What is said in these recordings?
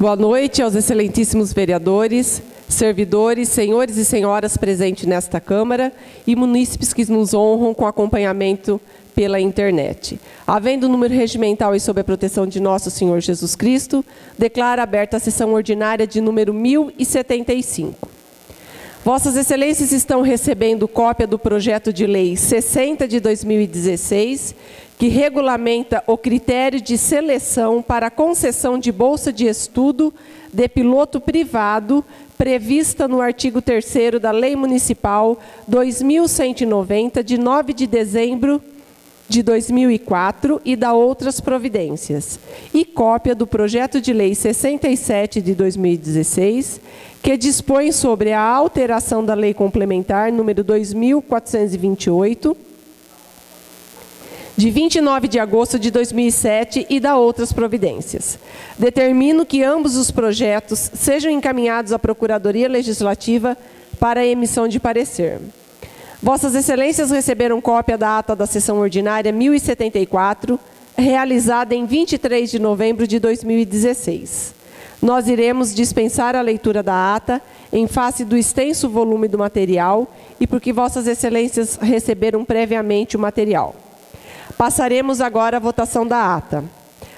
Boa noite aos excelentíssimos vereadores, servidores, senhores e senhoras presentes nesta Câmara e munícipes que nos honram com acompanhamento pela internet. Havendo número regimental e sob a proteção de nosso Senhor Jesus Cristo, declaro aberta a sessão ordinária de número 1075. Vossas Excelências estão recebendo cópia do projeto de lei 60 de 2016, que regulamenta o critério de seleção para a concessão de bolsa de estudo de piloto privado, prevista no artigo 3º da Lei Municipal 2190, de 9 de dezembro de 2004 e da outras providências, e cópia do projeto de lei 67 de 2016, que dispõe sobre a alteração da Lei Complementar número 2428, de 29 de agosto de 2007 e da outras providências. Determino que ambos os projetos sejam encaminhados à Procuradoria Legislativa para a emissão de parecer. Vossas Excelências receberam cópia da ata da sessão ordinária 1074, realizada em 23 de novembro de 2016. Nós iremos dispensar a leitura da ata em face do extenso volume do material e porque Vossas Excelências receberam previamente o material. Passaremos agora à votação da ata.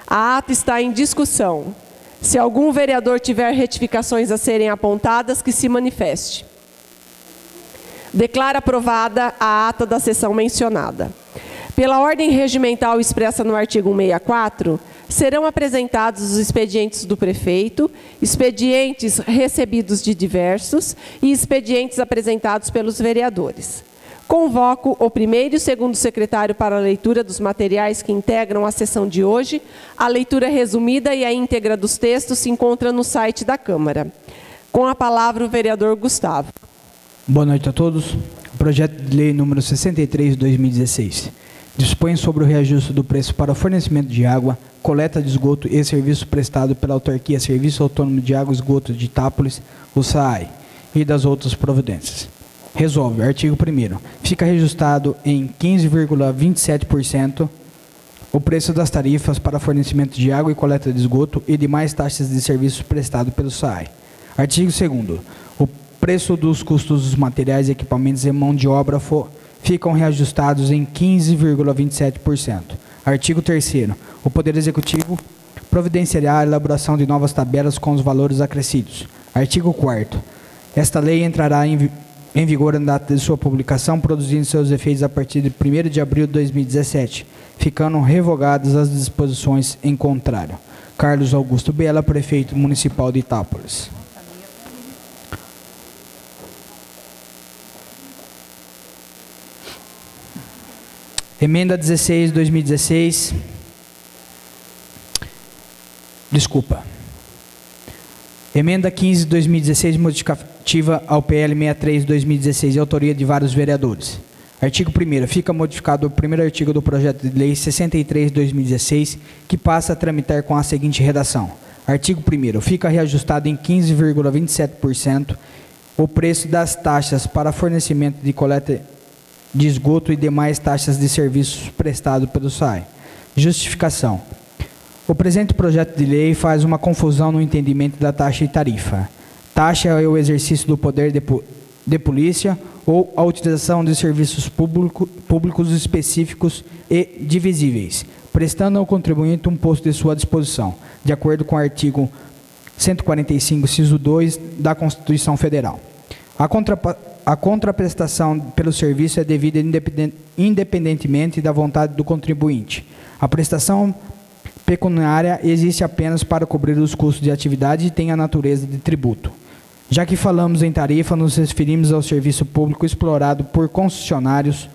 A ata está em discussão. Se algum vereador tiver retificações a serem apontadas, que se manifeste. Declaro aprovada a ata da sessão mencionada. Pela ordem regimental expressa no artigo 164, serão apresentados os expedientes do prefeito, expedientes recebidos de diversos e expedientes apresentados pelos vereadores. Convoco o primeiro e o segundo secretário para a leitura dos materiais que integram a sessão de hoje. A leitura resumida e a íntegra dos textos se encontra no site da Câmara. Com a palavra o vereador Gustavo. Boa noite a todos. O projeto de lei número 63 de 2016 dispõe sobre o reajuste do preço para o fornecimento de água, coleta de esgoto e serviço prestado pela autarquia Serviço Autônomo de Água e Esgoto de Itápolis, o SAAI, e das outras providências. Resolve, artigo 1º, fica reajustado em 15,27% o preço das tarifas para fornecimento de água e coleta de esgoto e demais taxas de serviço prestado pelo SAAI. Artigo 2º, o preço dos custos dos materiais, equipamentos e mão de obra ficam reajustados em 15,27%. Artigo 3º, o Poder Executivo providenciará a elaboração de novas tabelas com os valores acrescidos. Artigo 4º, esta lei entrará em vigor na data de sua publicação, produzindo seus efeitos a partir de 1º de abril de 2017, ficando revogadas as disposições em contrário. Carlos Augusto Bela, Prefeito Municipal de Itápolis. Emenda 16 de 2016. Desculpa. Emenda 15 de 2016, modificativa ao PL 63 de 2016, de autoria de vários vereadores. Artigo 1º. Fica modificado o primeiro artigo do projeto de lei 63 de 2016, que passa a tramitar com a seguinte redação. Artigo 1º. Fica reajustado em 15,27% o preço das taxas para fornecimento de coleta de esgoto e demais taxas de serviços prestados pelo SAAI. Justificação. O presente projeto de lei faz uma confusão no entendimento da taxa e tarifa. Taxa é o exercício do poder de polícia ou a utilização de serviços públicos específicos e divisíveis, prestando ao contribuinte um posto de sua disposição, de acordo com o artigo 145, inciso 2 da Constituição Federal. A contraprestação pelo serviço é devida independentemente da vontade do contribuinte. A prestação pecuniária existe apenas para cobrir os custos de atividade e tem a natureza de tributo. Já que falamos em tarifa, nos referimos ao serviço público explorado por concessionários,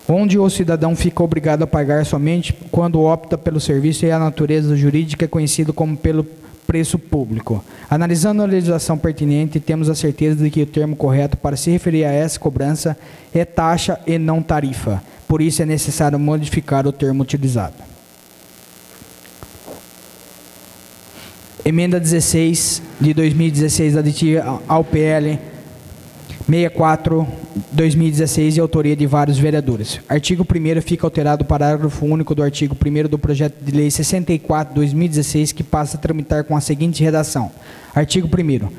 onde o cidadão fica obrigado a pagar somente quando opta pelo serviço e a natureza jurídica é conhecido como pelo preço público. Analisando a legislação pertinente, temos a certeza de que o termo correto para se referir a essa cobrança é taxa e não tarifa. Por isso é necessário modificar o termo utilizado. Emenda 16 de 2016, aditiva ao PL 64/2016 de autoria de vários vereadores. Artigo 1º, fica alterado o parágrafo único do artigo 1º do projeto de lei 64/2016, que passa a tramitar com a seguinte redação. Artigo 1º.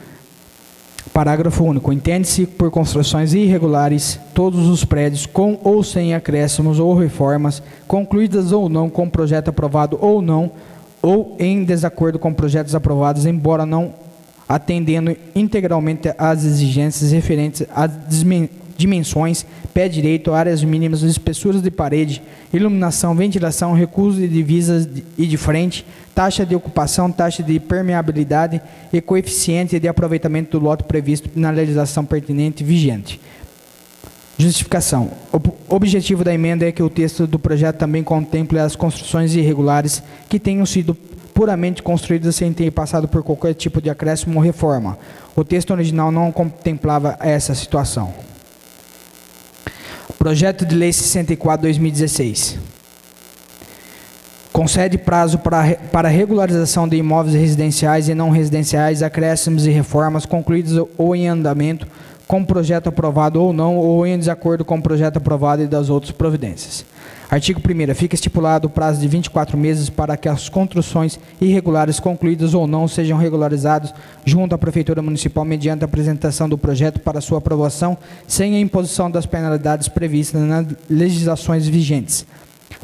Parágrafo único. Entende-se por construções irregulares todos os prédios com ou sem acréscimos ou reformas, concluídas ou não com projeto aprovado ou não, ou em desacordo com projetos aprovados, embora não atendendo integralmente às exigências referentes às dimensões, pé direito, áreas mínimas, espessuras de parede, iluminação, ventilação, recuso de divisas e de frente, taxa de ocupação, taxa de permeabilidade e coeficiente de aproveitamento do lote previsto na legislação pertinente vigente. Justificação. O objetivo da emenda é que o texto do projeto também contemple as construções irregulares que tenham sido puramente construídas sem ter passado por qualquer tipo de acréscimo ou reforma. O texto original não contemplava essa situação. Projeto de Lei 64/2016. Concede prazo para regularização de imóveis residenciais e não residenciais, acréscimos e reformas concluídos ou em andamento, com projeto aprovado ou não, ou em desacordo com o projeto aprovado e das outras providências. Artigo 1º. Fica estipulado o prazo de 24 meses para que as construções irregulares concluídas ou não sejam regularizadas junto à Prefeitura Municipal mediante a apresentação do projeto para sua aprovação, sem a imposição das penalidades previstas nas legislações vigentes.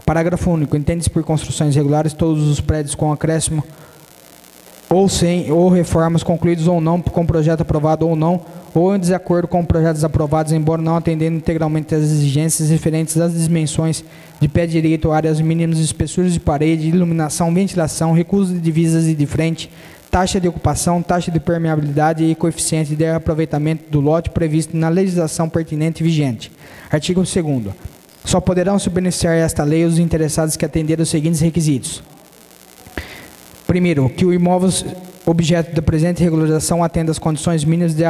Parágrafo único. Entende-se por construções irregulares todos os prédios com acréscimo ou sem ou reformas concluídos ou não, com projeto aprovado ou não, ou em desacordo com projetos aprovados, embora não atendendo integralmente às exigências referentes às dimensões de pé direito, áreas mínimas, espessuras de parede, iluminação, ventilação, recuso de divisas e de frente, taxa de ocupação, taxa de permeabilidade e coeficiente de aproveitamento do lote previsto na legislação pertinente vigente. Artigo 2º. Só poderão se beneficiar esta lei os interessados que atenderem os seguintes requisitos. Primeiro, que o imóvel objeto da presente regularização atenda às condições mínimas de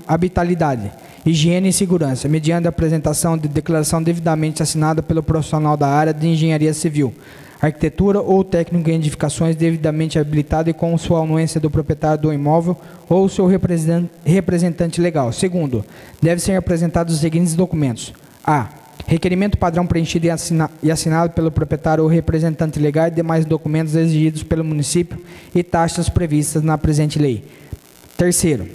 habitabilidade, higiene e segurança, mediante a apresentação de declaração devidamente assinada pelo profissional da área de engenharia civil, arquitetura ou técnico em edificações devidamente habilitado e com sua anuência do proprietário do imóvel ou seu representante legal. Segundo, deve ser apresentados os seguintes documentos. A. Requerimento padrão preenchido e assinado pelo proprietário ou representante legal e demais documentos exigidos pelo município e taxas previstas na presente lei. Terceiro,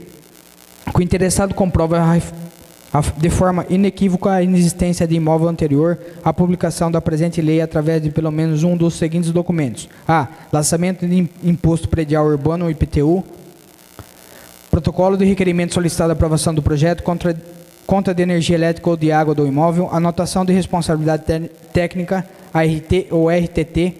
que o interessado comprova de forma inequívoca a inexistência de imóvel anterior à publicação da presente lei através de pelo menos um dos seguintes documentos. A. Lançamento de Imposto Predial Urbano, IPTU. Protocolo de requerimento solicitado a aprovação do projeto, conta de energia elétrica ou de água do imóvel, anotação de responsabilidade técnica, ART ou RRT,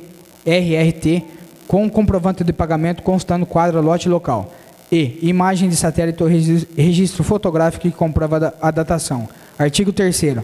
com comprovante de pagamento constando quadro, lote local. E. Imagem de satélite ou registro fotográfico que comprova a datação. Artigo 3º.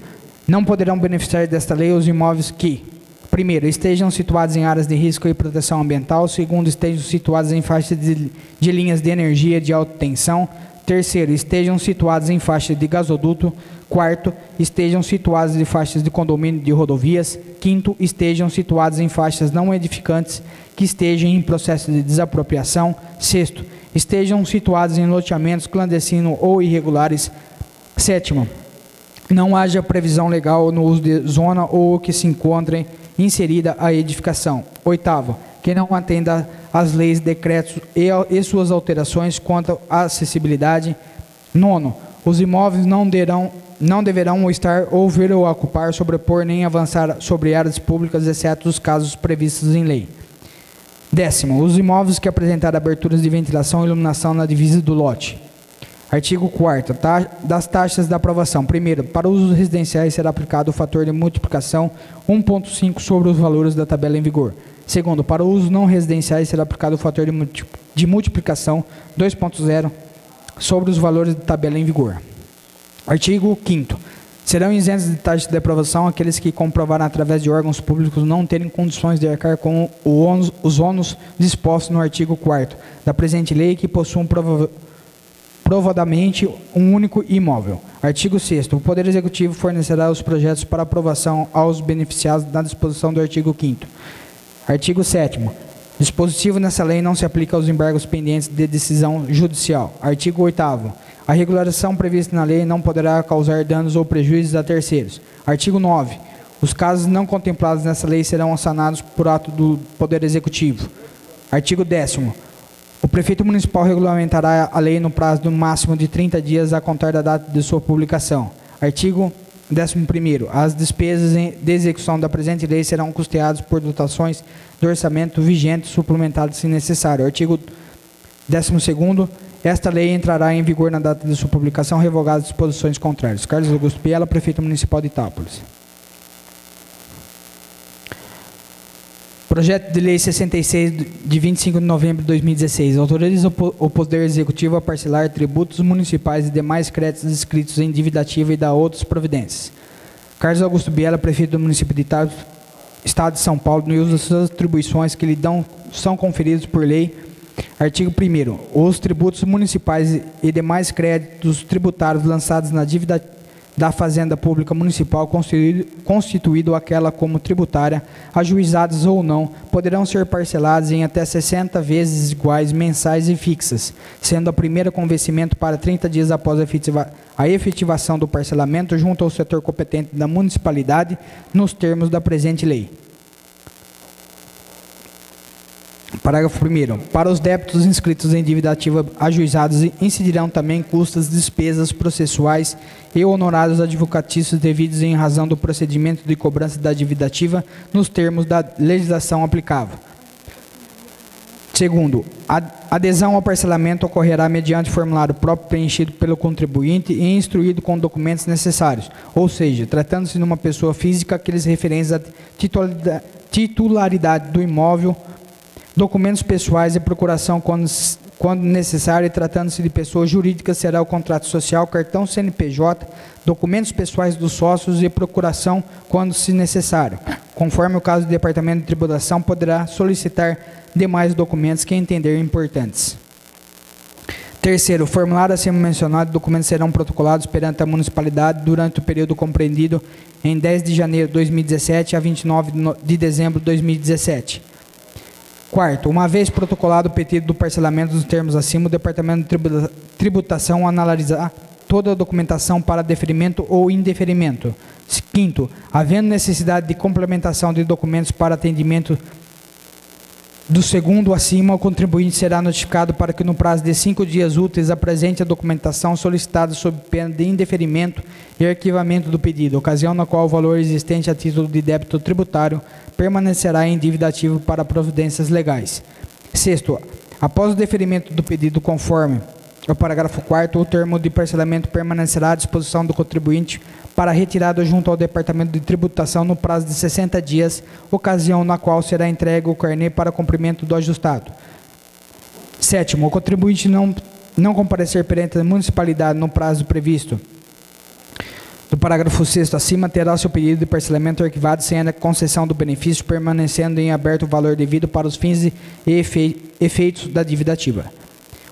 Não poderão beneficiar desta lei os imóveis que: primeiro, estejam situados em áreas de risco e proteção ambiental. Segundo, estejam situados em faixas de linhas de energia de alta tensão. Terceiro, estejam situados em faixas de gasoduto. Quarto, estejam situados em faixas de condomínio de rodovias. Quinto, estejam situados em faixas não edificantes que estejam em processo de desapropriação. Sexto, estejam situados em loteamentos clandestinos ou irregulares. Sétimo, não haja previsão legal no uso de zona ou que se encontre inserida a edificação. Oitavo, que não atenda às leis, decretos e suas alterações quanto à acessibilidade. Nono, os imóveis não deverão estar ou vir ou ocupar, sobrepor nem avançar sobre áreas públicas, exceto os casos previstos em lei. Décimo, os imóveis que apresentarem aberturas de ventilação e iluminação na divisa do lote. Artigo 4º, das taxas da aprovação. Primeiro, para usos residenciais será aplicado o fator de multiplicação 1,5 sobre os valores da tabela em vigor. Segundo, para usos não residenciais será aplicado o fator de multiplicação 2,0 sobre os valores da tabela em vigor. Artigo 5º. Serão isentos de taxa de aprovação aqueles que comprovarem através de órgãos públicos não terem condições de arcar com os ônus dispostos no artigo 4º da presente lei que possuam provadamente um único imóvel. Artigo 6º. O Poder Executivo fornecerá os projetos para aprovação aos beneficiados na disposição do artigo 5º. Artigo 7º. Dispositivo nessa lei não se aplica aos embargos pendentes de decisão judicial. Artigo 8º. A regulação prevista na lei não poderá causar danos ou prejuízos a terceiros. Artigo 9. Os casos não contemplados nessa lei serão sanados por ato do Poder Executivo. Artigo 10º. O prefeito municipal regulamentará a lei no prazo do máximo de 30 dias a contar da data de sua publicação. Artigo 11º. As despesas de execução da presente lei serão custeadas por dotações do orçamento vigente suplementadas se necessário. Artigo 12º. Esta lei entrará em vigor na data de sua publicação, revogadas as disposições contrárias. Carlos Augusto Biela, prefeito municipal de Itápolis. Projeto de Lei 66, de 25 de novembro de 2016, autoriza o Poder Executivo a parcelar tributos municipais e demais créditos inscritos em dívida ativa e dá outras providências. Carlos Augusto Biela, prefeito do município de Itápolis, Estado de São Paulo, no uso das suas atribuições que lhe são conferidas por lei. Artigo 1º. Os tributos municipais e demais créditos tributários lançados na dívida da Fazenda Pública Municipal, constituído aquela como tributária, ajuizados ou não, poderão ser parcelados em até 60 vezes iguais, mensais e fixas, sendo a primeira com vencimento para 30 dias após a efetivação do parcelamento junto ao setor competente da municipalidade, nos termos da presente lei. Parágrafo 1º. Para os débitos inscritos em dívida ativa ajuizados, incidirão também custas, despesas processuais e honorários advocatícios devidos em razão do procedimento de cobrança da dívida ativa nos termos da legislação aplicável. Segundo, a adesão ao parcelamento ocorrerá mediante formulário próprio preenchido pelo contribuinte e instruído com documentos necessários, ou seja, tratando-se de uma pessoa física, aqueles referentes à titularidade do imóvel, documentos pessoais e procuração quando necessário, e tratando-se de pessoa jurídica, será o contrato social, cartão CNPJ, documentos pessoais dos sócios e procuração quando se necessário. Conforme o caso do Departamento de Tributação, poderá solicitar demais documentos que entender importantes. Terceiro, o formulário acima mencionado, documentos serão protocolados perante a municipalidade durante o período compreendido em 10 de janeiro de 2017 a 29 de dezembro de 2017. Quarto, uma vez protocolado o pedido do parcelamento nos termos acima, o Departamento de Tributação analisará toda a documentação para deferimento ou indeferimento. Quinto, havendo necessidade de complementação de documentos para atendimento do segundo acima, o contribuinte será notificado para que no prazo de 5 dias úteis apresente a documentação solicitada sob pena de indeferimento e arquivamento do pedido, ocasião na qual o valor existente a título de débito tributário permanecerá em dívida ativa para providências legais. Sexto, após o deferimento do pedido conforme o parágrafo 4º, o termo de parcelamento permanecerá à disposição do contribuinte para retirada junto ao Departamento de Tributação no prazo de 60 dias, ocasião na qual será entregue o carnê para cumprimento do ajustado. Sétimo, o contribuinte não comparecer perante a municipalidade no prazo previsto do parágrafo 6º acima, terá seu pedido de parcelamento arquivado sem a concessão do benefício, permanecendo em aberto o valor devido para os fins e efeitos da dívida ativa.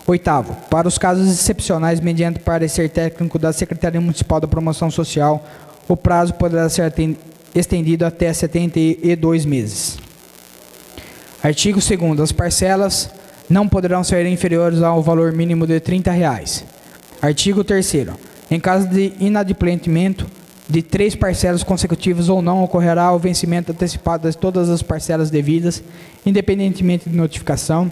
Oitavo, para os casos excepcionais, mediante parecer técnico da Secretaria Municipal da Promoção Social, o prazo poderá ser estendido até 72 meses. Artigo 2º. As parcelas não poderão ser inferiores ao valor mínimo de R$ 30. Artigo 3º. Em caso de inadimplemento de 3 parcelas consecutivas ou não, ocorrerá o vencimento antecipado de todas as parcelas devidas, independentemente de notificação,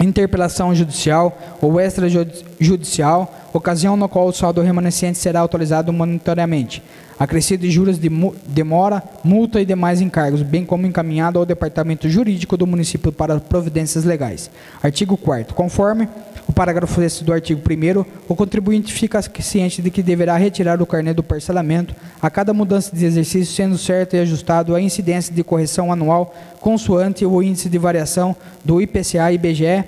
interpelação judicial ou extrajudicial, ocasião na qual o saldo remanescente será atualizado monetariamente, acrescido de juros de demora, multa e demais encargos, bem como encaminhado ao Departamento Jurídico do município para providências legais. Artigo 4º. Conforme o parágrafo 6º do artigo 1º, o contribuinte fica ciente de que deverá retirar o carnê do parcelamento a cada mudança de exercício, sendo certo e ajustado a incidência de correção anual consoante o índice de variação do IPCA e IBGE,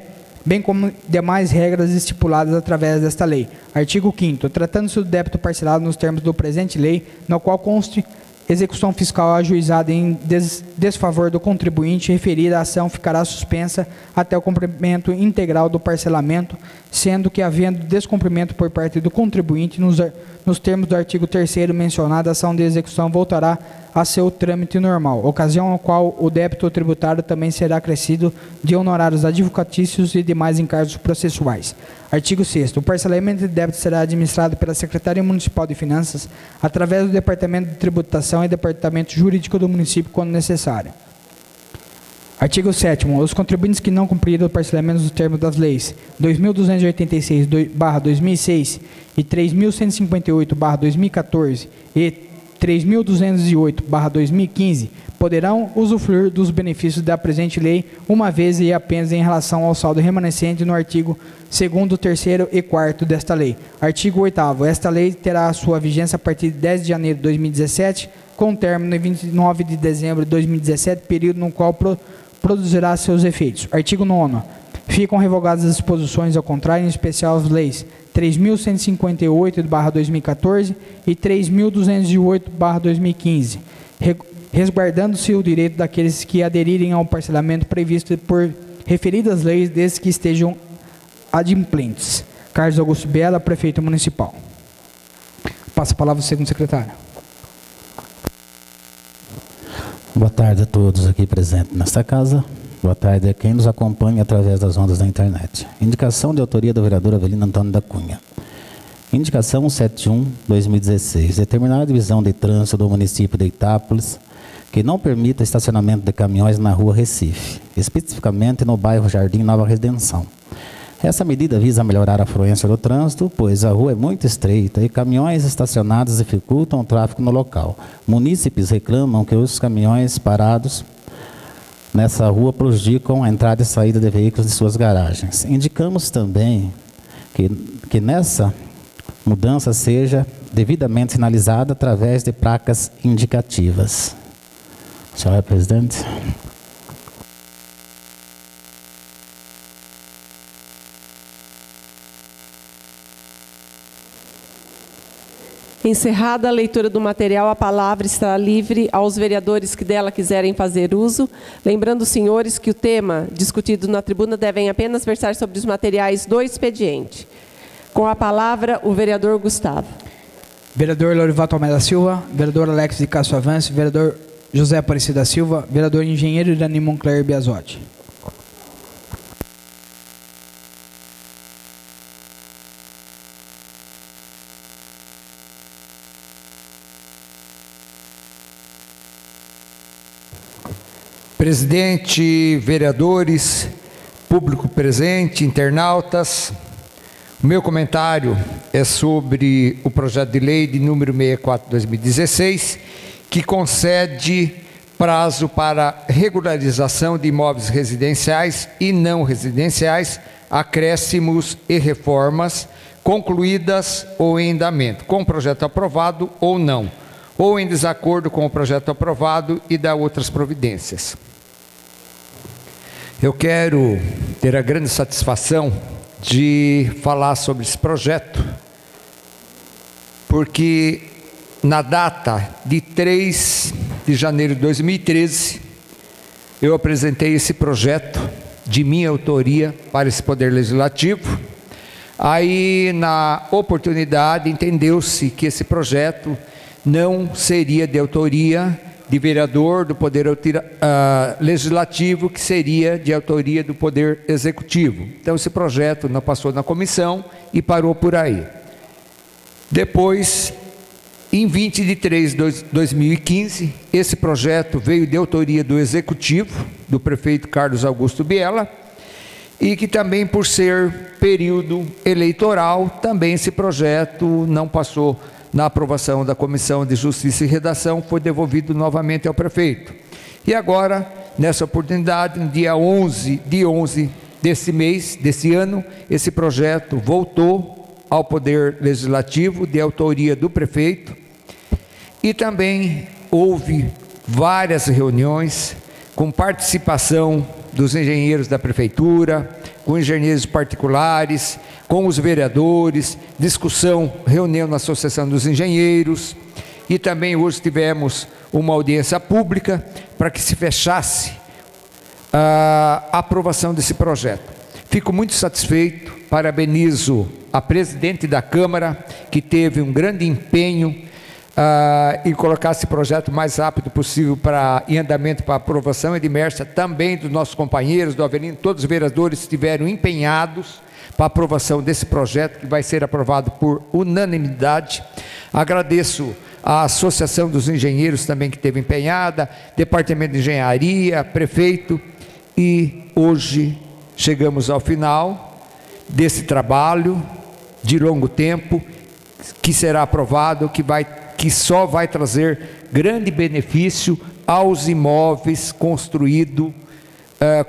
bem como demais regras estipuladas através desta lei. Artigo 5º. Tratando-se do débito parcelado nos termos do presente lei, no qual conste execução fiscal ajuizada em desfavor do contribuinte, referida a ação ficará suspensa até o cumprimento integral do parcelamento, sendo que, havendo descumprimento por parte do contribuinte, nos termos do artigo 3º mencionado, a ação de execução voltará a seu trâmite normal, ocasião na qual o débito tributário também será acrescido de honorários advocatícios e demais encargos processuais. Artigo 6º. O parcelamento de débito será administrado pela Secretaria Municipal de Finanças através do Departamento de Tributação e Departamento Jurídico do município, quando necessário. Artigo 7º. Os contribuintes que não cumprirem o parcelamento dos termos das leis 2.286/2006 e 3.158/2014 e 3.208/2015 poderão usufruir dos benefícios da presente lei uma vez e apenas em relação ao saldo remanescente no artigo 2º, 3º e 4º desta lei. Artigo 8º. Esta lei terá a sua vigência a partir de 10 de janeiro de 2017, com término em 29 de dezembro de 2017, período no qual produzirá seus efeitos. Artigo 9º. Ficam revogadas as disposições ao contrário, em especial as leis 3.158/2014 e 3.208/2015, resguardando-se o direito daqueles que aderirem ao parcelamento previsto por referidas leis, desde que estejam adimplentes. Carlos Augusto Biela, Prefeito Municipal. Passa a palavra ao segundo secretário. Boa tarde a todos aqui presentes nesta casa. Boa tarde a quem nos acompanha através das ondas da internet. Indicação de autoria do vereador Avelino Antônio da Cunha. Indicação 71/2016. Determinar a divisão de trânsito do município de Itápolis que não permita estacionamento de caminhões na rua Recife, especificamente no bairro Jardim Nova Redenção. Essa medida visa melhorar a fluência do trânsito, pois a rua é muito estreita e caminhões estacionados dificultam o tráfego no local. Munícipes reclamam que os caminhões parados nessa rua prejudicam a entrada e saída de veículos de suas garagens. Indicamos também que nessa mudança seja devidamente sinalizada através de placas indicativas. Senhor presidente. Encerrada a leitura do material, a palavra estará livre aos vereadores que dela quiserem fazer uso. Lembrando os senhores que o tema discutido na tribuna devem apenas versar sobre os materiais do expediente. Com a palavra, o vereador Gustavo. Vereador Lorivato Almeida Silva, vereador Alex de Castro Avance, vereador José Aparecido da Silva, vereador engenheiro Irani Moncler Biasotti. Presidente, vereadores, público presente, internautas, o meu comentário é sobre o projeto de lei de número 64/2016, que concede prazo para regularização de imóveis residenciais e não residenciais, acréscimos e reformas concluídas ou em andamento, com o projeto aprovado ou não, ou em desacordo com o projeto aprovado e dá outras providências. Eu quero ter a grande satisfação de falar sobre esse projeto, porque na data de 3 de janeiro de 2013, eu apresentei esse projeto de minha autoria para esse Poder Legislativo. Aí, na oportunidade, entendeu-se que esse projeto não seria de autoria de vereador do Poder Legislativo, que seria de autoria do Poder Executivo. Então, esse projeto não passou na comissão e parou por aí. Depois, em 20 de 3 de 2015, esse projeto veio de autoria do Executivo, do prefeito Carlos Augusto Biela, e que também, por ser período eleitoral, também esse projeto não passou na aprovação da Comissão de Justiça e Redação, foi devolvido novamente ao prefeito. E agora, nessa oportunidade, no dia 11 desse mês, desse ano, esse projeto voltou ao Poder Legislativo, de autoria do prefeito, e também houve várias reuniões com participação dos engenheiros da prefeitura, com engenheiros particulares, com os vereadores, discussão, reunião na Associação dos Engenheiros, e também hoje tivemos uma audiência pública para que se fechasse a aprovação desse projeto. Fico muito satisfeito, parabenizo a presidente da Câmara, que teve um grande empenho em colocar esse projeto o mais rápido possível em andamento para aprovação, Edmércia, também dos nossos companheiros, do Avelino, todos os vereadores estiveram empenhados para a aprovação desse projeto, que vai ser aprovado por unanimidade. Agradeço a Associação dos Engenheiros também, que esteve empenhada, Departamento de Engenharia, Prefeito, e hoje chegamos ao final desse trabalho de longo tempo, que será aprovado, que só vai trazer grande benefício aos imóveis construídos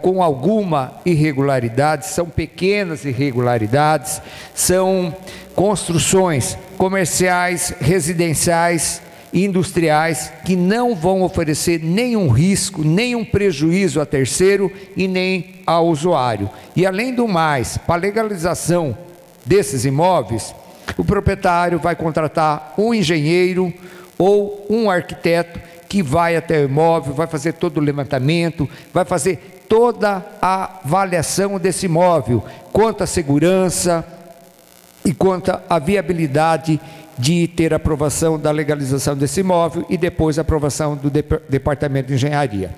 com alguma irregularidade. São pequenas irregularidades, são construções comerciais, residenciais, industriais, que não vão oferecer nenhum risco, nenhum prejuízo a terceiro e nem ao usuário. E além do mais, para a legalização desses imóveis, o proprietário vai contratar um engenheiro ou um arquiteto que vai até o imóvel, vai fazer todo o levantamento, vai fazer toda a avaliação desse imóvel, quanto à segurança e quanto à viabilidade de ter a aprovação da legalização desse imóvel e depois a aprovação do Departamento de Engenharia.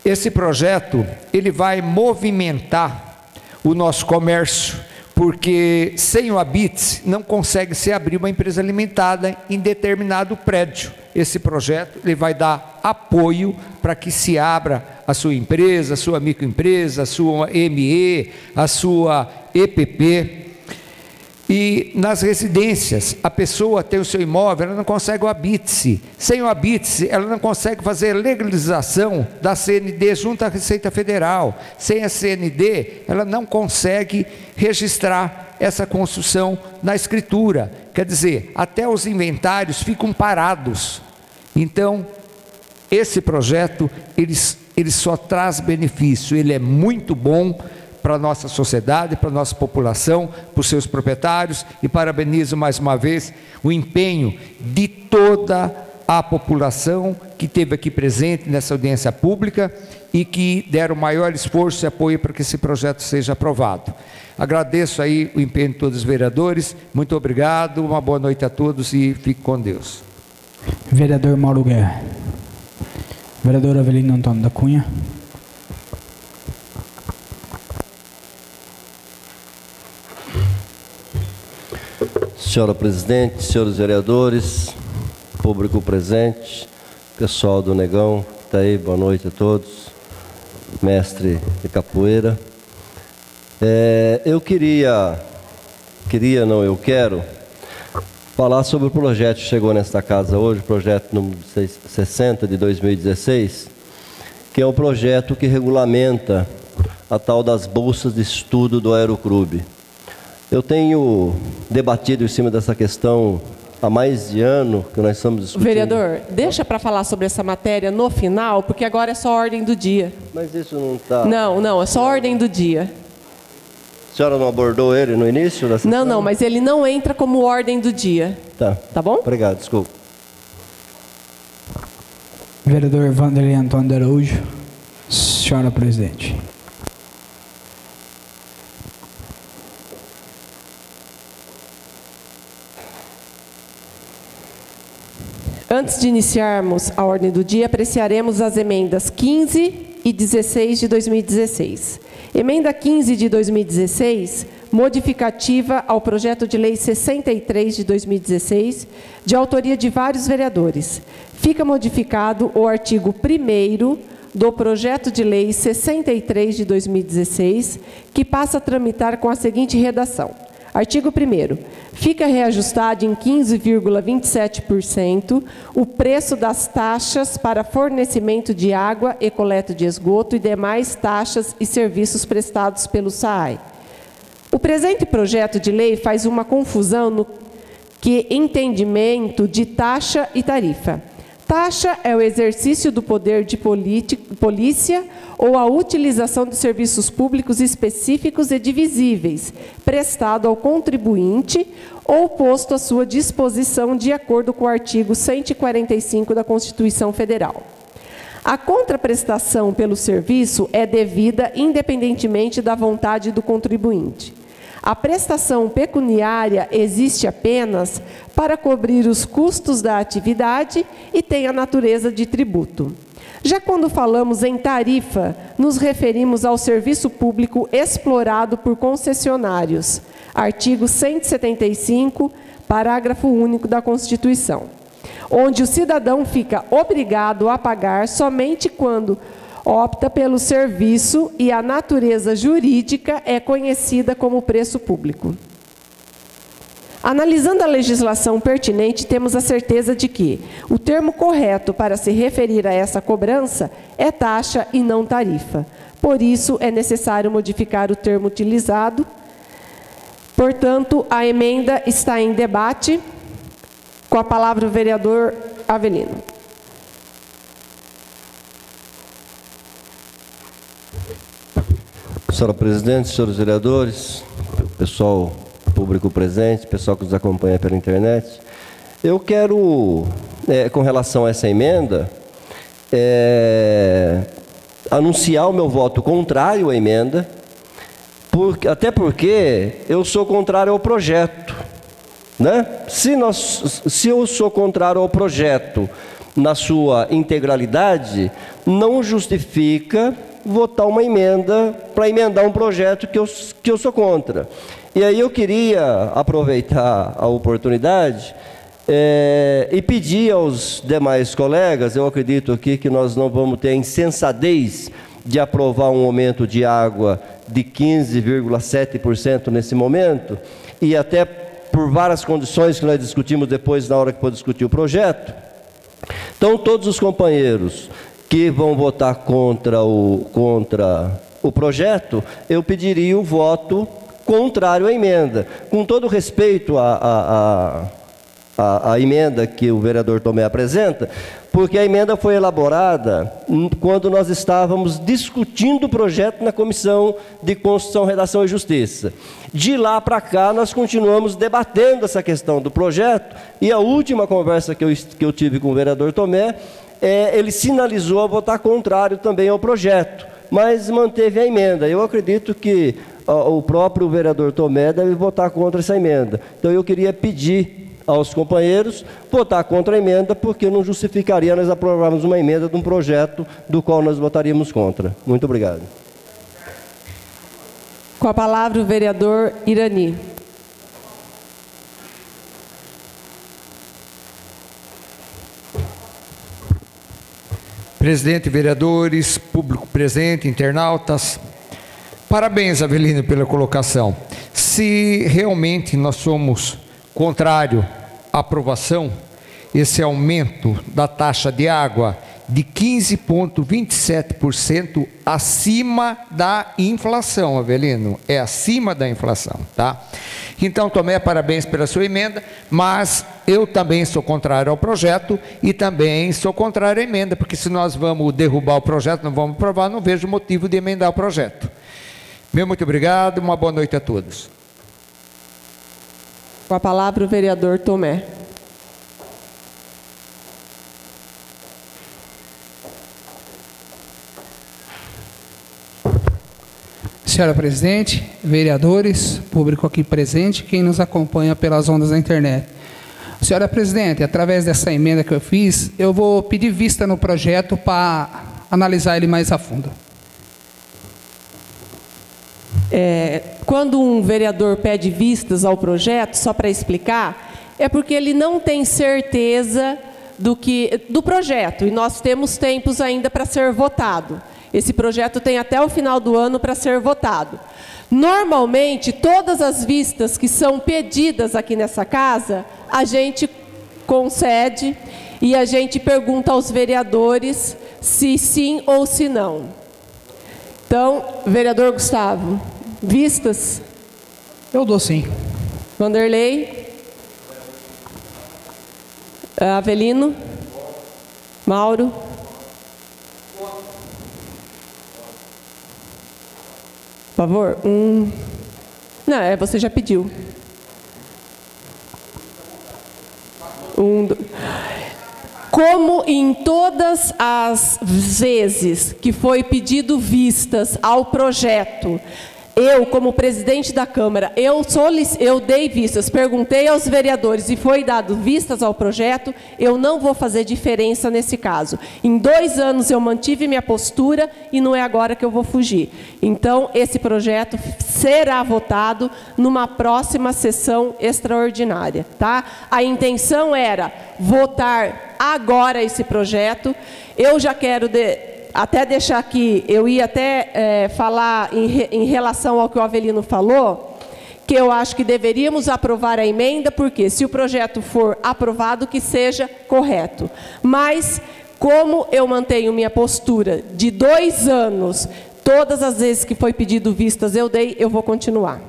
Esse projeto, ele vai movimentar o nosso comércio, porque sem o Habite não consegue se abrir uma empresa limitada em determinado prédio. Esse projeto, ele vai dar apoio para que se abra a sua empresa, a sua microempresa, a sua ME, a sua EPP. E nas residências, a pessoa tem o seu imóvel, ela não consegue o Habite-se. Sem o Habite-se, ela não consegue fazer a legalização da CND junto à Receita Federal. Sem a CND, ela não consegue registrar essa construção na escritura. Quer dizer, até os inventários ficam parados. Então, esse projeto, ele só traz benefício, ele é muito bom para a nossa sociedade, para a nossa população, para os seus proprietários, e parabenizo mais uma vez o empenho de toda a população que esteve aqui presente nessa audiência pública e que deram maior esforço e apoio para que esse projeto seja aprovado. Agradeço aí o empenho de todos os vereadores, muito obrigado, uma boa noite a todos e fique com Deus. Vereador Mauro Guerra. Vereador Avelino Antônio da Cunha. Senhora presidente, senhores vereadores, público presente, pessoal do Negão, está aí, boa noite a todos, mestre de capoeira. Eu quero falar sobre o projeto que chegou nesta casa hoje, o projeto número 60 de 2016, que é um projeto que regulamenta a tal das bolsas de estudo do Aeroclube. Eu tenho debatido em cima dessa questão há mais de ano que nós estamos discutindo. Vereador, deixa para falar sobre essa matéria no final, porque agora é só ordem do dia. Mas isso não está... Não, é só ordem do dia. A senhora não abordou ele no início da sessão? Não, mas ele não entra como ordem do dia. Tá bom? Obrigado, desculpa. Vereador Vanderlei Antônio de Araújo. Senhora presidente. Antes de iniciarmos a ordem do dia, apreciaremos as emendas 15 e 16 de 2016. Emenda 15 de 2016, modificativa ao projeto de lei 63 de 2016, de autoria de vários vereadores. Fica modificado o artigo 1º do projeto de lei 63 de 2016, que passa a tramitar com a seguinte redação. Artigo 1º. Fica reajustado em 15,27% o preço das taxas para fornecimento de água e coleta de esgoto e demais taxas e serviços prestados pelo SAAI. O presente projeto de lei faz uma confusão no que entendimento de taxa e tarifa. Taxa é o exercício do poder de polícia ou a utilização de serviços públicos específicos e divisíveis, prestado ao contribuinte ou posto à sua disposição de acordo com o artigo 145 da Constituição Federal. A contraprestação pelo serviço é devida independentemente da vontade do contribuinte. A prestação pecuniária existe apenas para cobrir os custos da atividade e tem a natureza de tributo. Já quando falamos em tarifa, nos referimos ao serviço público explorado por concessionários. Artigo 175, parágrafo único da Constituição. Onde o cidadão fica obrigado a pagar somente quando opta pelo serviço e a natureza jurídica é conhecida como preço público. Analisando a legislação pertinente, temos a certeza de que o termo correto para se referir a essa cobrança é taxa e não tarifa. Por isso, é necessário modificar o termo utilizado. Portanto, a emenda está em debate. Com a palavra o vereador Avelino. Senhora presidente, senhores vereadores, pessoal público presente, pessoal que nos acompanha pela internet, eu quero, com relação a essa emenda, anunciar o meu voto contrário à emenda, até porque eu sou contrário ao projeto, né? Se eu sou contrário ao projeto na sua integralidade, não justifica votar uma emenda para emendar um projeto que eu sou contra. E aí eu queria aproveitar a oportunidade e pedir aos demais colegas, eu acredito aqui que nós não vamos ter a insensatez de aprovar um aumento de água de 15,7% nesse momento, e até por várias condições que nós discutimos depois, na hora que for discutir o projeto. Então, todos os companheiros que vão votar contra o projeto, eu pediria o voto contrário à emenda. Com todo respeito à emenda que o vereador Tomé apresenta, porque a emenda foi elaborada quando nós estávamos discutindo o projeto na Comissão de Constituição, Redação e Justiça. De lá para cá, nós continuamos debatendo essa questão do projeto, e a última conversa que eu tive com o vereador Tomé, ele sinalizou a votar contrário também ao projeto, mas manteve a emenda. Eu acredito que o próprio vereador Tomé deve votar contra essa emenda. Então, eu queria pedir aos companheiros votar contra a emenda, porque não justificaria nós aprovarmos uma emenda de um projeto do qual nós votaríamos contra. Muito obrigado. Com a palavra o vereador Irani. Presidente, vereadores, público presente, internautas, parabéns, Avelino, pela colocação. Se realmente nós somos contrário à aprovação, esse aumento da taxa de água de 15,27% acima da inflação, Avelino, é acima da inflação, tá? Então, Tomé, parabéns pela sua emenda, mas eu também sou contrário ao projeto e também sou contrário à emenda, porque se nós vamos derrubar o projeto, não vamos aprovar, não vejo motivo de emendar o projeto. Meu muito obrigado, uma boa noite a todos. Com a palavra o vereador Tomé. Senhora presidente, vereadores, público aqui presente, quem nos acompanha pelas ondas da internet. Senhora presidente, através dessa emenda que eu fiz, eu vou pedir vista no projeto para analisar ele mais a fundo. Quando um vereador pede vistas ao projeto, só para explicar, é porque ele não tem certeza do projeto, e nós temos tempos ainda para ser votado. Esse projeto tem até o final do ano para ser votado. Normalmente, todas as vistas que são pedidas aqui nessa casa, a gente concede e a gente pergunta aos vereadores se sim ou se não. Então, vereador Gustavo, vistas? Eu dou sim. Vanderlei? Avelino? Mauro? Por favor. Não, você já pediu. Como em todas as vezes que foi pedido vistas ao projeto, eu, como presidente da Câmara, eu dei vistas, perguntei aos vereadores e foi dado vistas ao projeto, eu não vou fazer diferença nesse caso. Em 2 anos eu mantive minha postura e não é agora que eu vou fugir. Então, esse projeto será votado numa próxima sessão extraordinária, tá? A intenção era votar agora esse projeto. Eu já quero até deixar aqui, eu ia até falar em relação ao que o Avelino falou, que eu acho que deveríamos aprovar a emenda, porque se o projeto for aprovado, que seja correto. Mas, como eu mantenho minha postura de 2 anos, todas as vezes que foi pedido vistas eu dei, eu vou continuar.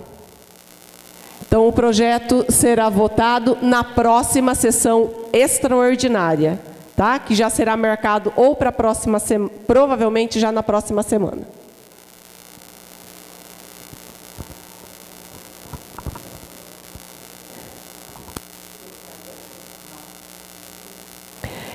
Então, o projeto será votado na próxima sessão extraordinária, tá? Que já será marcado ou para a próxima semana, provavelmente já na próxima semana.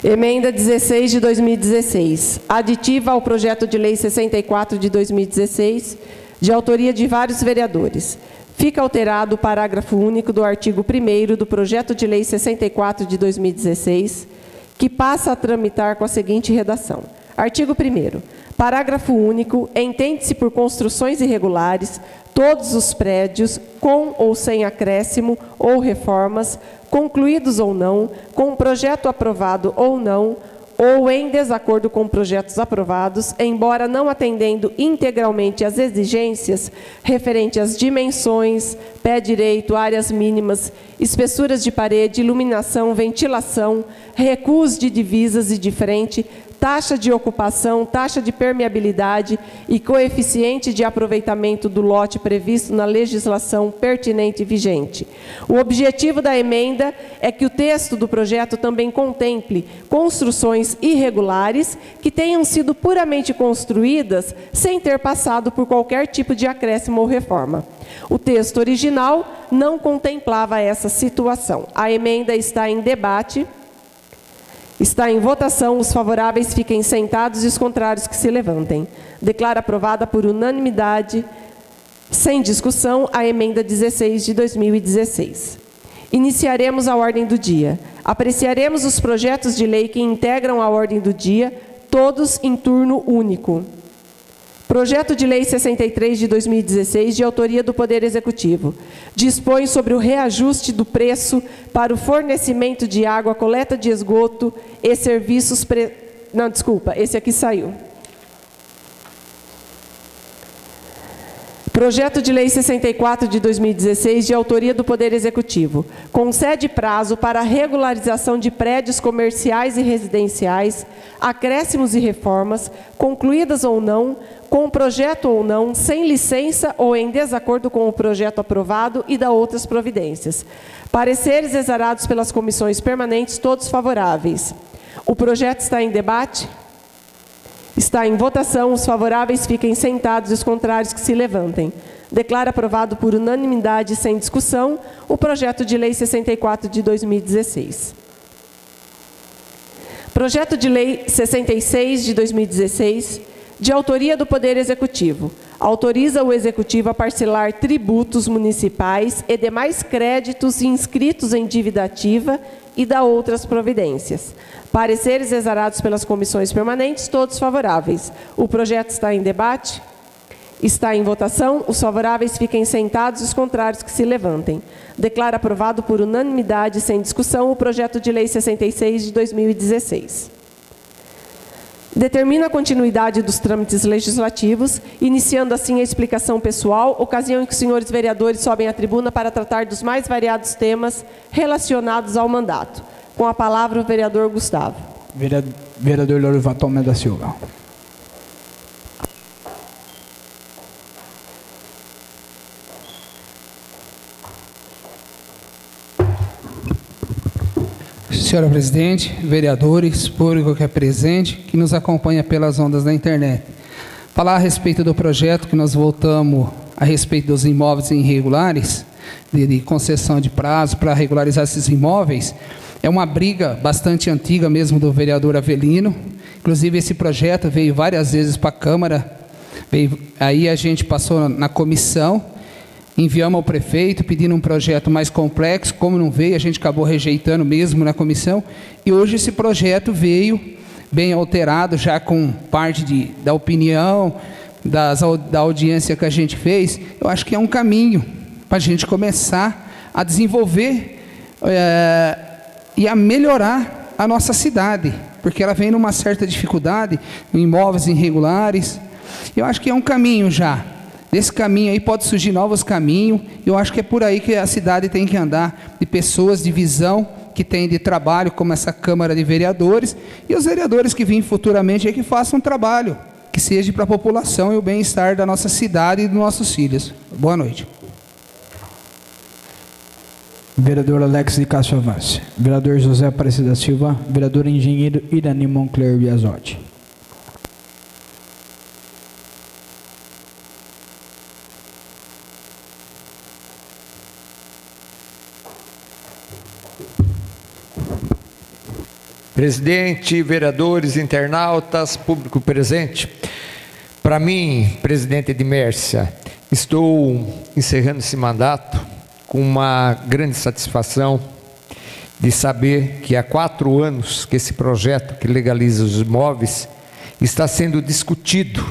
Emenda 16 de 2016, aditiva ao projeto de lei 64 de 2016, de autoria de vários vereadores. Fica alterado o parágrafo único do artigo 1º do projeto de lei 64 de 2016, que passa a tramitar com a seguinte redação. Artigo 1º. Parágrafo único. Entende-se por construções irregulares todos os prédios, com ou sem acréscimo ou reformas, concluídos ou não, com projeto aprovado ou não, ou em desacordo com projetos aprovados, embora não atendendo integralmente às exigências referentes às dimensões, pé direito, áreas mínimas, espessuras de parede, iluminação, ventilação, recuos de divisas e de frente, taxa de ocupação, taxa de permeabilidade e coeficiente de aproveitamento do lote previsto na legislação pertinente e vigente. O objetivo da emenda é que o texto do projeto também contemple construções irregulares que tenham sido puramente construídas sem ter passado por qualquer tipo de acréscimo ou reforma. O texto original não contemplava essa situação. A emenda está em debate. Está em votação. Os favoráveis fiquem sentados e os contrários que se levantem. Declaro aprovada por unanimidade, sem discussão, a emenda 16 de 2016. Iniciaremos a ordem do dia. Apreciaremos os projetos de lei que integram a ordem do dia, todos em turno único. Projeto de Lei 63 de 2016, de autoria do Poder Executivo, dispõe sobre o reajuste do preço para o fornecimento de água, coleta de esgoto e serviços... Não, desculpa, esse aqui saiu. Projeto de Lei 64 de 2016, de autoria do Poder Executivo, concede prazo para a regularização de prédios comerciais e residenciais, acréscimos e reformas, concluídas ou não, com projeto ou não, sem licença ou em desacordo com o projeto aprovado e da outras providências. Pareceres exarados pelas comissões permanentes, todos favoráveis. O projeto está em debate? Está em votação. Os favoráveis fiquem sentados e os contrários que se levantem. Declaro aprovado por unanimidade, sem discussão, o projeto de lei 64 de 2016. Projeto de lei 66 de 2016, de autoria do Poder Executivo. Autoriza o Executivo a parcelar tributos municipais e demais créditos inscritos em dívida ativa e da outras providências. Pareceres exarados pelas comissões permanentes, todos favoráveis. O projeto está em debate? Está em votação. Os favoráveis fiquem sentados e os contrários que se levantem. Declaro aprovado por unanimidade, sem discussão, o projeto de lei 66 de 2016. Determina a continuidade dos trâmites legislativos, iniciando assim a explicação pessoal, ocasião em que os senhores vereadores sobem à tribuna para tratar dos mais variados temas relacionados ao mandato. Com a palavra o vereador Gustavo. Vereador Lorival Tomé da Silva. Senhora presidente, vereadores, público que é presente, que nos acompanha pelas ondas da internet. Falar a respeito do projeto que nós voltamos a respeito dos imóveis irregulares, de concessão de prazo para regularizar esses imóveis, é uma briga bastante antiga mesmo do vereador Avelino. Inclusive esse projeto veio várias vezes para a Câmara, aí a gente passou na comissão, enviamos ao prefeito pedindo um projeto mais complexo. Como não veio, a gente acabou rejeitando mesmo na comissão, e hoje esse projeto veio bem alterado, já com parte da opinião, da audiência que a gente fez. Eu acho que é um caminho para a gente começar a desenvolver e a melhorar a nossa cidade, porque ela vem numa certa dificuldade, em imóveis irregulares. Eu acho que é um caminho já. Desse caminho aí pode surgir novos caminhos. Eu acho que é por aí que a cidade tem que andar, de pessoas de visão, que tem de trabalho, como essa Câmara de Vereadores, e os vereadores que vêm futuramente é que façam um trabalho que seja para a população e o bem-estar da nossa cidade e dos nossos filhos. Boa noite. Vereador Alex de Castro Avance. Vereador José Aparecido da Silva. Vereador Engenheiro Irani Moncler Biasotti. Presidente, vereadores, internautas, público presente. Para mim, presidente Edmércia, estou encerrando esse mandato com uma grande satisfação de saber que há 4 anos que esse projeto que legaliza os imóveis está sendo discutido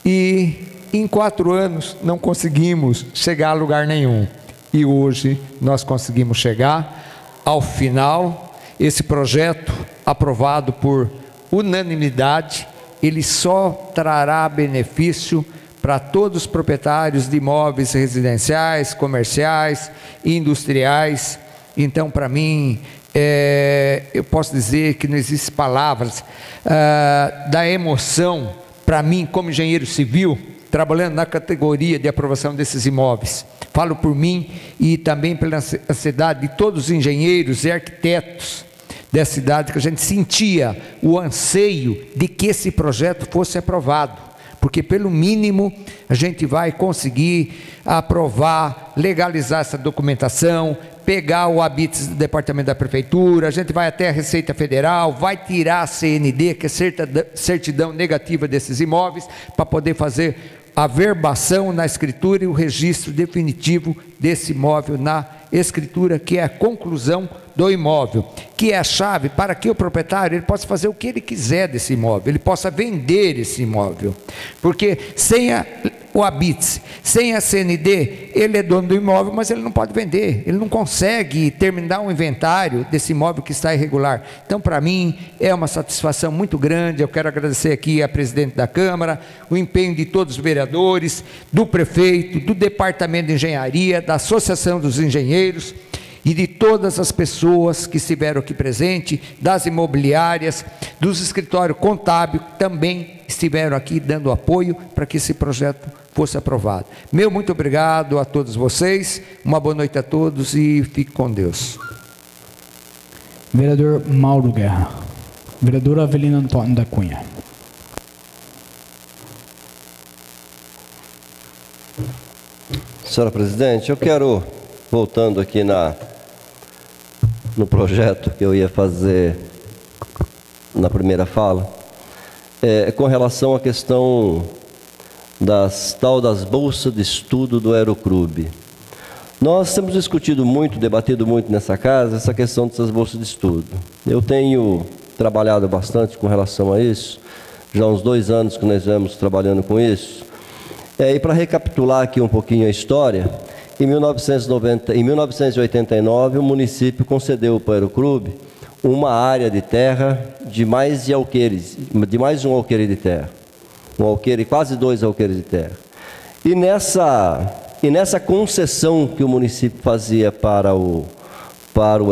e em 4 anos não conseguimos chegar a lugar nenhum. E hoje nós conseguimos chegar ao final. Esse projeto, aprovado por unanimidade, ele só trará benefício para todos os proprietários de imóveis residenciais, comerciais, industriais. Então, para mim, eu posso dizer que não existem palavras da emoção, para mim, como engenheiro civil, trabalhando na categoria de aprovação desses imóveis. Falo por mim e também pela cidade, de todos os engenheiros e arquitetos dessa cidade, que a gente sentia o anseio de que esse projeto fosse aprovado, porque pelo mínimo a gente vai conseguir aprovar, legalizar essa documentação, pegar o habites do departamento da prefeitura, a gente vai até a Receita Federal, vai tirar a CND, que é certidão negativa desses imóveis, para poder fazer a verbação na escritura e o registro definitivo desse imóvel na escritura, que é a conclusão do imóvel, que é a chave para que o proprietário ele possa fazer o que ele quiser desse imóvel, ele possa vender esse imóvel, porque sem o habite, sem a CND, ele é dono do imóvel, mas ele não pode vender, ele não consegue terminar o inventário desse imóvel que está irregular. Então, para mim, é uma satisfação muito grande. Eu quero agradecer aqui a presidente da Câmara, o empenho de todos os vereadores, do prefeito, do Departamento de Engenharia, da Associação dos Engenheiros, e de todas as pessoas que estiveram aqui presentes, das imobiliárias, dos escritórios contábeis, que também estiveram aqui dando apoio para que esse projeto fosse aprovado. Meu muito obrigado a todos vocês, uma boa noite a todos e fique com Deus. Vereador Mauro Guerra. Vereador Avelino Antônio da Cunha. Senhora presidente, eu quero, voltando aqui no projeto que eu ia fazer na primeira fala, com relação à questão das bolsas de estudo do Aeroclube. Nós temos discutido muito, debatido muito nessa casa, essa questão dessas bolsas de estudo. Eu tenho trabalhado bastante com relação a isso, já há uns 2 anos que nós vamos trabalhando com isso. E para recapitular aqui um pouquinho a história, em 1989, o município concedeu para o Aeroclube uma área de terra de mais de um alqueire de terra. Um alqueire, quase 2 alqueires de terra. E nessa concessão que o município fazia para o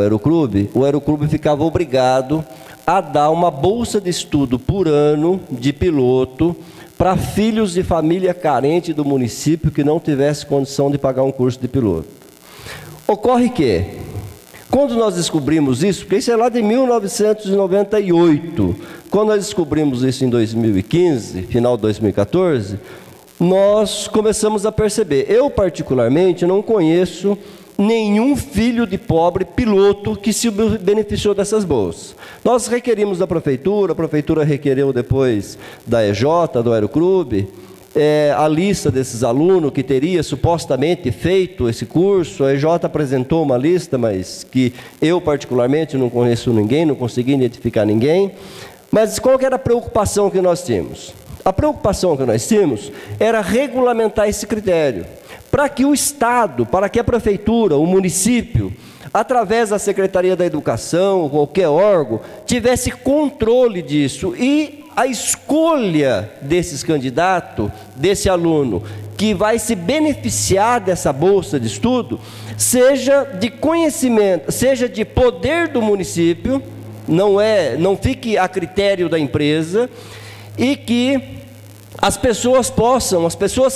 Aeroclube, o Aeroclube ficava obrigado a dar uma bolsa de estudo por ano de piloto para filhos de família carente do município que não tivesse condição de pagar um curso de piloto. Ocorre que Quando nós descobrimos isso, porque isso é lá de 1998, quando nós descobrimos isso em 2015, final de 2014, nós começamos a perceber. Eu, particularmente, não conheço nenhum filho de pobre piloto que se beneficiou dessas bolsas. Nós requerimos da prefeitura, a prefeitura requereu depois da EJ, do Aeroclube, a lista desses alunos que teria supostamente feito esse curso. A EJ apresentou uma lista, mas que eu particularmente não conheço ninguém, não consegui identificar ninguém. Mas qual que era a preocupação que nós tínhamos? A preocupação que nós tínhamos era regulamentar esse critério, para que o Estado, para que a prefeitura, o município, através da Secretaria da Educação, qualquer órgão, tivesse controle disso e a escolha desses candidatos, desse aluno, que vai se beneficiar dessa bolsa de estudo, seja de conhecimento, seja de poder do município, não fique a critério da empresa, e que as pessoas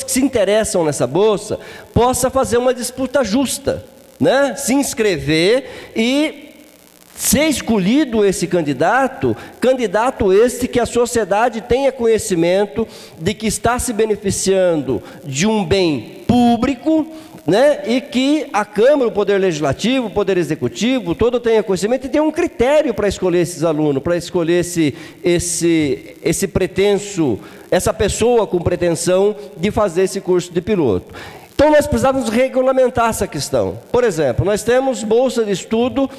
que se interessam nessa bolsa, possam fazer uma disputa justa, né? Se inscrever e ser escolhido esse candidato este que a sociedade tenha conhecimento de que está se beneficiando de um bem público, né? E que a Câmara, o Poder Legislativo, o Poder Executivo, todo tenha conhecimento e tenha um critério para escolher esses alunos, para escolher esse pretenso, essa pessoa com pretensão de fazer esse curso de piloto. Então nós precisávamos regulamentar essa questão. Por exemplo, nós temos bolsa de estudo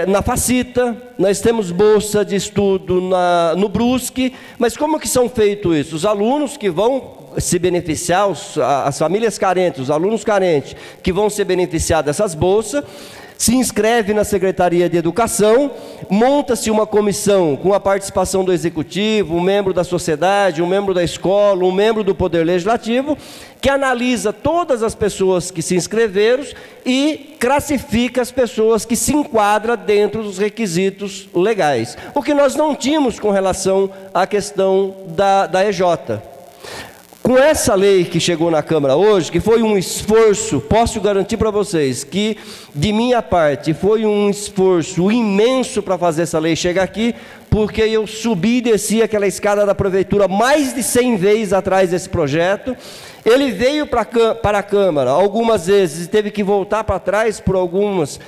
na Facita, nós temos bolsa de estudo no Brusque, mas como que são feitos isso? Os alunos que vão se beneficiar, as famílias carentes, os alunos carentes que vão se beneficiar dessas bolsas, se inscreve na Secretaria de Educação, monta-se uma comissão com a participação do Executivo, um membro da sociedade, um membro da escola, um membro do Poder Legislativo, que analisa todas as pessoas que se inscreveram e classifica as pessoas que se enquadram dentro dos requisitos legais. O que nós não tínhamos com relação à questão da EJ. Com essa lei que chegou na Câmara hoje, que foi um esforço, posso garantir para vocês que, de minha parte, foi um esforço imenso para fazer essa lei chegar aqui, porque eu subi e desci aquela escada da prefeitura mais de 100 vezes atrás desse projeto. Ele veio para a Câmara algumas vezes e teve que voltar para trás por alguns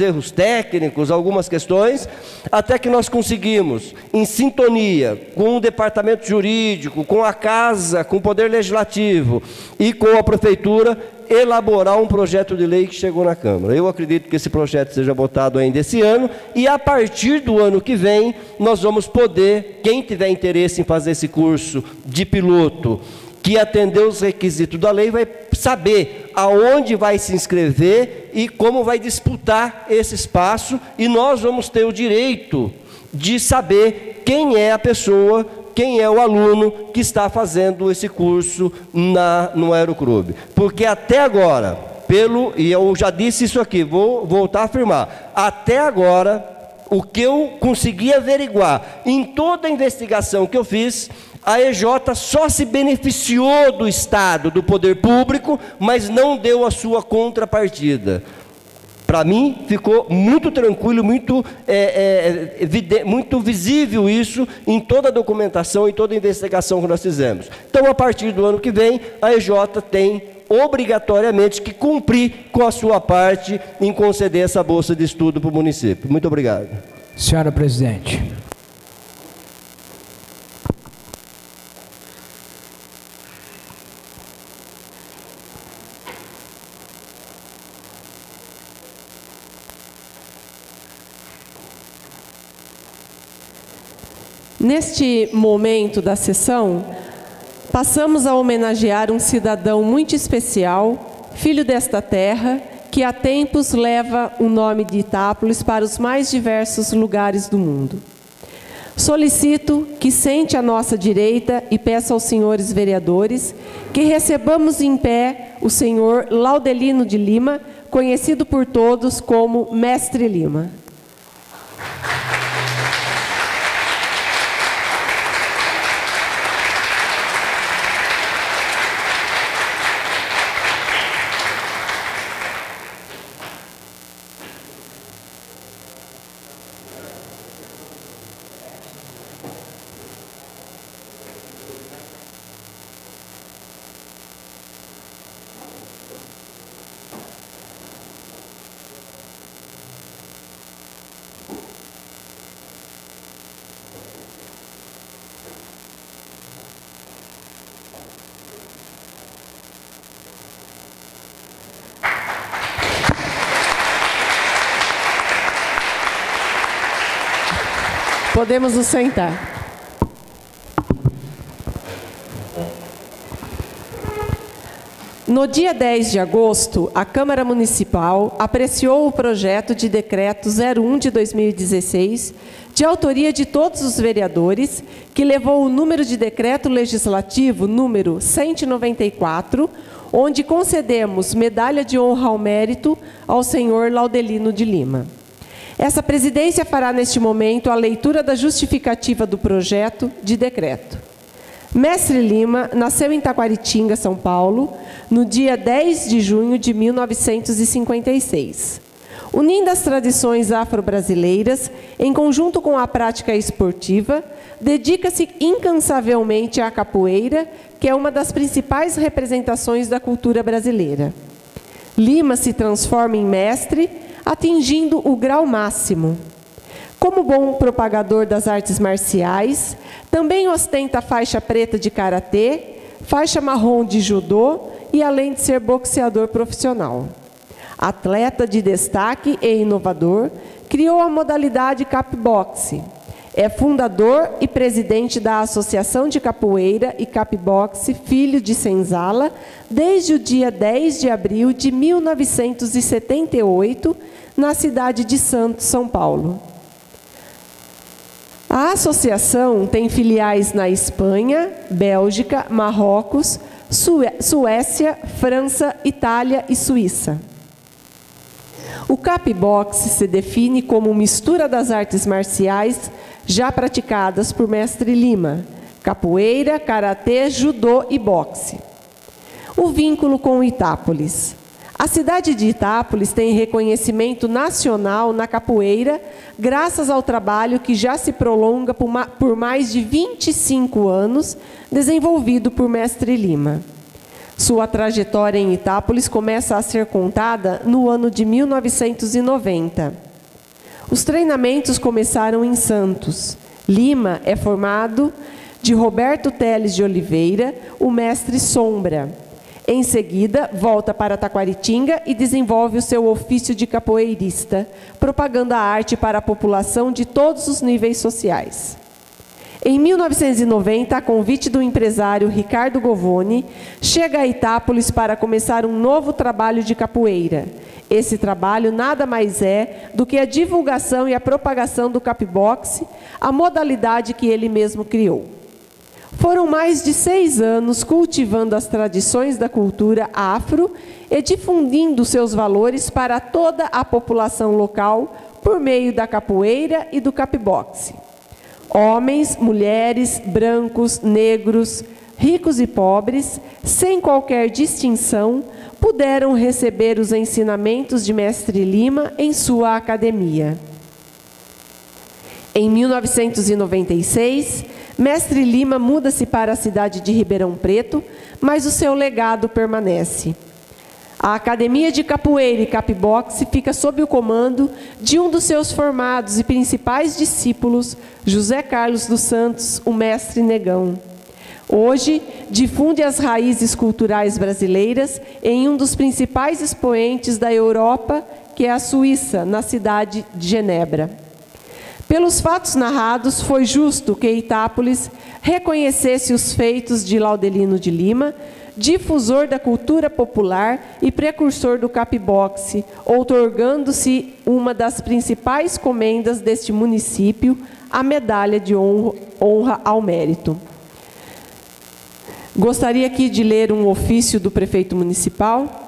erros técnicos, algumas questões, até que nós conseguimos, em sintonia com o departamento jurídico, com a Casa, com o Poder Legislativo e com a Prefeitura, elaborar um projeto de lei que chegou na Câmara. Eu acredito que esse projeto seja votado ainda esse ano, e a partir do ano que vem, nós vamos poder, quem tiver interesse em fazer esse curso de piloto, que atender os requisitos da lei, vai saber aonde vai se inscrever e como vai disputar esse espaço, e nós vamos ter o direito de saber quem é a pessoa, quem é o aluno que está fazendo esse curso no Aeroclube. Porque até agora, e eu já disse isso aqui, vou voltar a afirmar, até agora, o que eu consegui averiguar em toda a investigação que eu fiz, a EJ só se beneficiou do Estado, do poder público, mas não deu a sua contrapartida. Para mim, ficou muito tranquilo, muito visível isso em toda a documentação, em toda a investigação que nós fizemos. Então, a partir do ano que vem, a EJ tem obrigatoriamente que cumprir com a sua parte em conceder essa bolsa de estudo para o município. Muito obrigado. Senhora Presidente. Neste momento da sessão, passamos a homenagear um cidadão muito especial, filho desta terra, que há tempos leva o nome de Itápolis para os mais diversos lugares do mundo. Solicito que sente à nossa direita e peço aos senhores vereadores que recebamos em pé o senhor Laudelino de Lima, conhecido por todos como Mestre Lima. Podemos nos sentar. No dia 10 de agosto, a Câmara Municipal apreciou o projeto de decreto 01 de 2016, de autoria de todos os vereadores, que levou o número de decreto legislativo número 194, onde concedemos medalha de honra ao mérito ao senhor Laudelino de Lima. Essa presidência fará neste momento a leitura da justificativa do projeto de decreto. Mestre Lima nasceu em Taquaritinga, São Paulo, no dia 10 de junho de 1956. Unindo as tradições afro-brasileiras, em conjunto com a prática esportiva, dedica-se incansavelmente à capoeira, que é uma das principais representações da cultura brasileira. Lima se transforma em mestre, atingindo o grau máximo. Como bom propagador das artes marciais, também ostenta faixa preta de karatê, faixa marrom de judô e além de ser boxeador profissional. Atleta de destaque e inovador, criou a modalidade capboxe. É fundador e presidente da Associação de Capoeira e Capboxe Filho de Senzala desde o dia 10 de abril de 1978, na cidade de Santos, São Paulo. A associação tem filiais na Espanha, Bélgica, Marrocos, Suécia, França, Itália e Suíça. O capboxe se define como mistura das artes marciais já praticadas por Mestre Lima: capoeira, karatê, judô e boxe. O vínculo com Itápolis. A cidade de Itápolis tem reconhecimento nacional na capoeira, graças ao trabalho que já se prolonga por mais de 25 anos, desenvolvido por Mestre Lima. Sua trajetória em Itápolis começa a ser contada no ano de 1990. Os treinamentos começaram em Santos. Lima é formado de Roberto Teles de Oliveira, o mestre Sombra. Em seguida, volta para Taquaritinga e desenvolve o seu ofício de capoeirista, propagando a arte para a população de todos os níveis sociais. Em 1990, a convite do empresário Ricardo Govoni, chega a Itápolis para começar um novo trabalho de capoeira. Esse trabalho nada mais é do que a divulgação e a propagação do capboxe, a modalidade que ele mesmo criou. Foram mais de 6 anos cultivando as tradições da cultura afro e difundindo seus valores para toda a população local por meio da capoeira e do capboxe. Homens, mulheres, brancos, negros, ricos e pobres, sem qualquer distinção, puderam receber os ensinamentos de Mestre Lima em sua academia. Em 1996, Mestre Lima muda-se para a cidade de Ribeirão Preto, mas o seu legado permanece. A Academia de Capoeira e Capboxe fica sob o comando de um dos seus formados e principais discípulos, José Carlos dos Santos, o Mestre Negão. Hoje, difunde as raízes culturais brasileiras em um dos principais expoentes da Europa, que é a Suíça, na cidade de Genebra. Pelos fatos narrados, foi justo que Itápolis reconhecesse os feitos de Laudelino de Lima, difusor da cultura popular e precursor do capboxe, outorgando-se uma das principais comendas deste município, a medalha de honra ao mérito. Gostaria aqui de ler um ofício do prefeito municipal.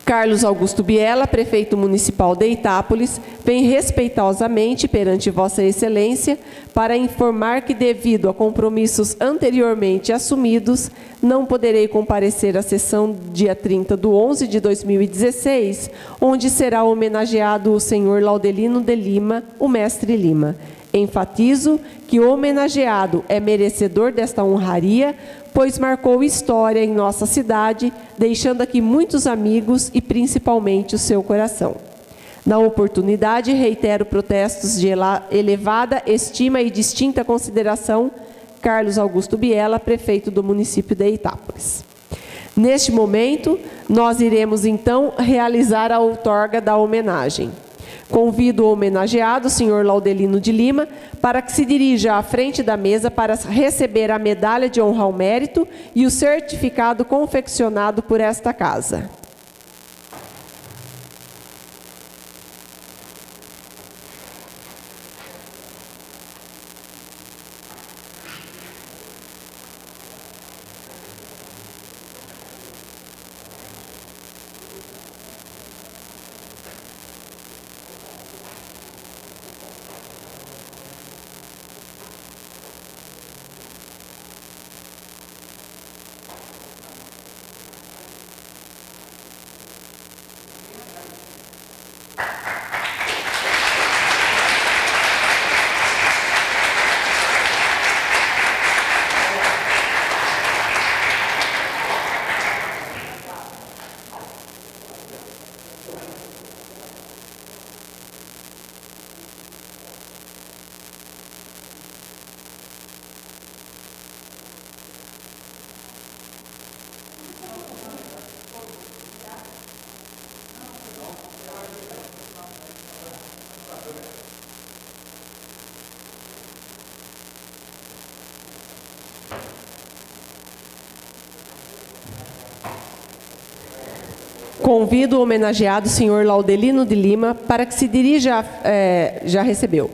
Carlos Augusto Biela, prefeito municipal de Itápolis, vem respeitosamente perante Vossa Excelência para informar que, devido a compromissos anteriormente assumidos, não poderei comparecer à sessão dia 30/11 de 2016, onde será homenageado o senhor Laudelino de Lima, o Mestre Lima. Enfatizo que o homenageado é merecedor desta honraria, pois marcou história em nossa cidade, deixando aqui muitos amigos e principalmente o seu coração. Na oportunidade, reitero protestos de elevada estima e distinta consideração, Carlos Augusto Biela, prefeito do município de Itápolis. Neste momento, nós iremos então realizar a outorga da homenagem. Convido o homenageado, senhor Laudelino de Lima, para que se dirija à frente da mesa para receber a medalha de honra ao mérito e o certificado confeccionado por esta casa. Convido o homenageado, senhor Laudelino de Lima, para que se dirija, já recebeu.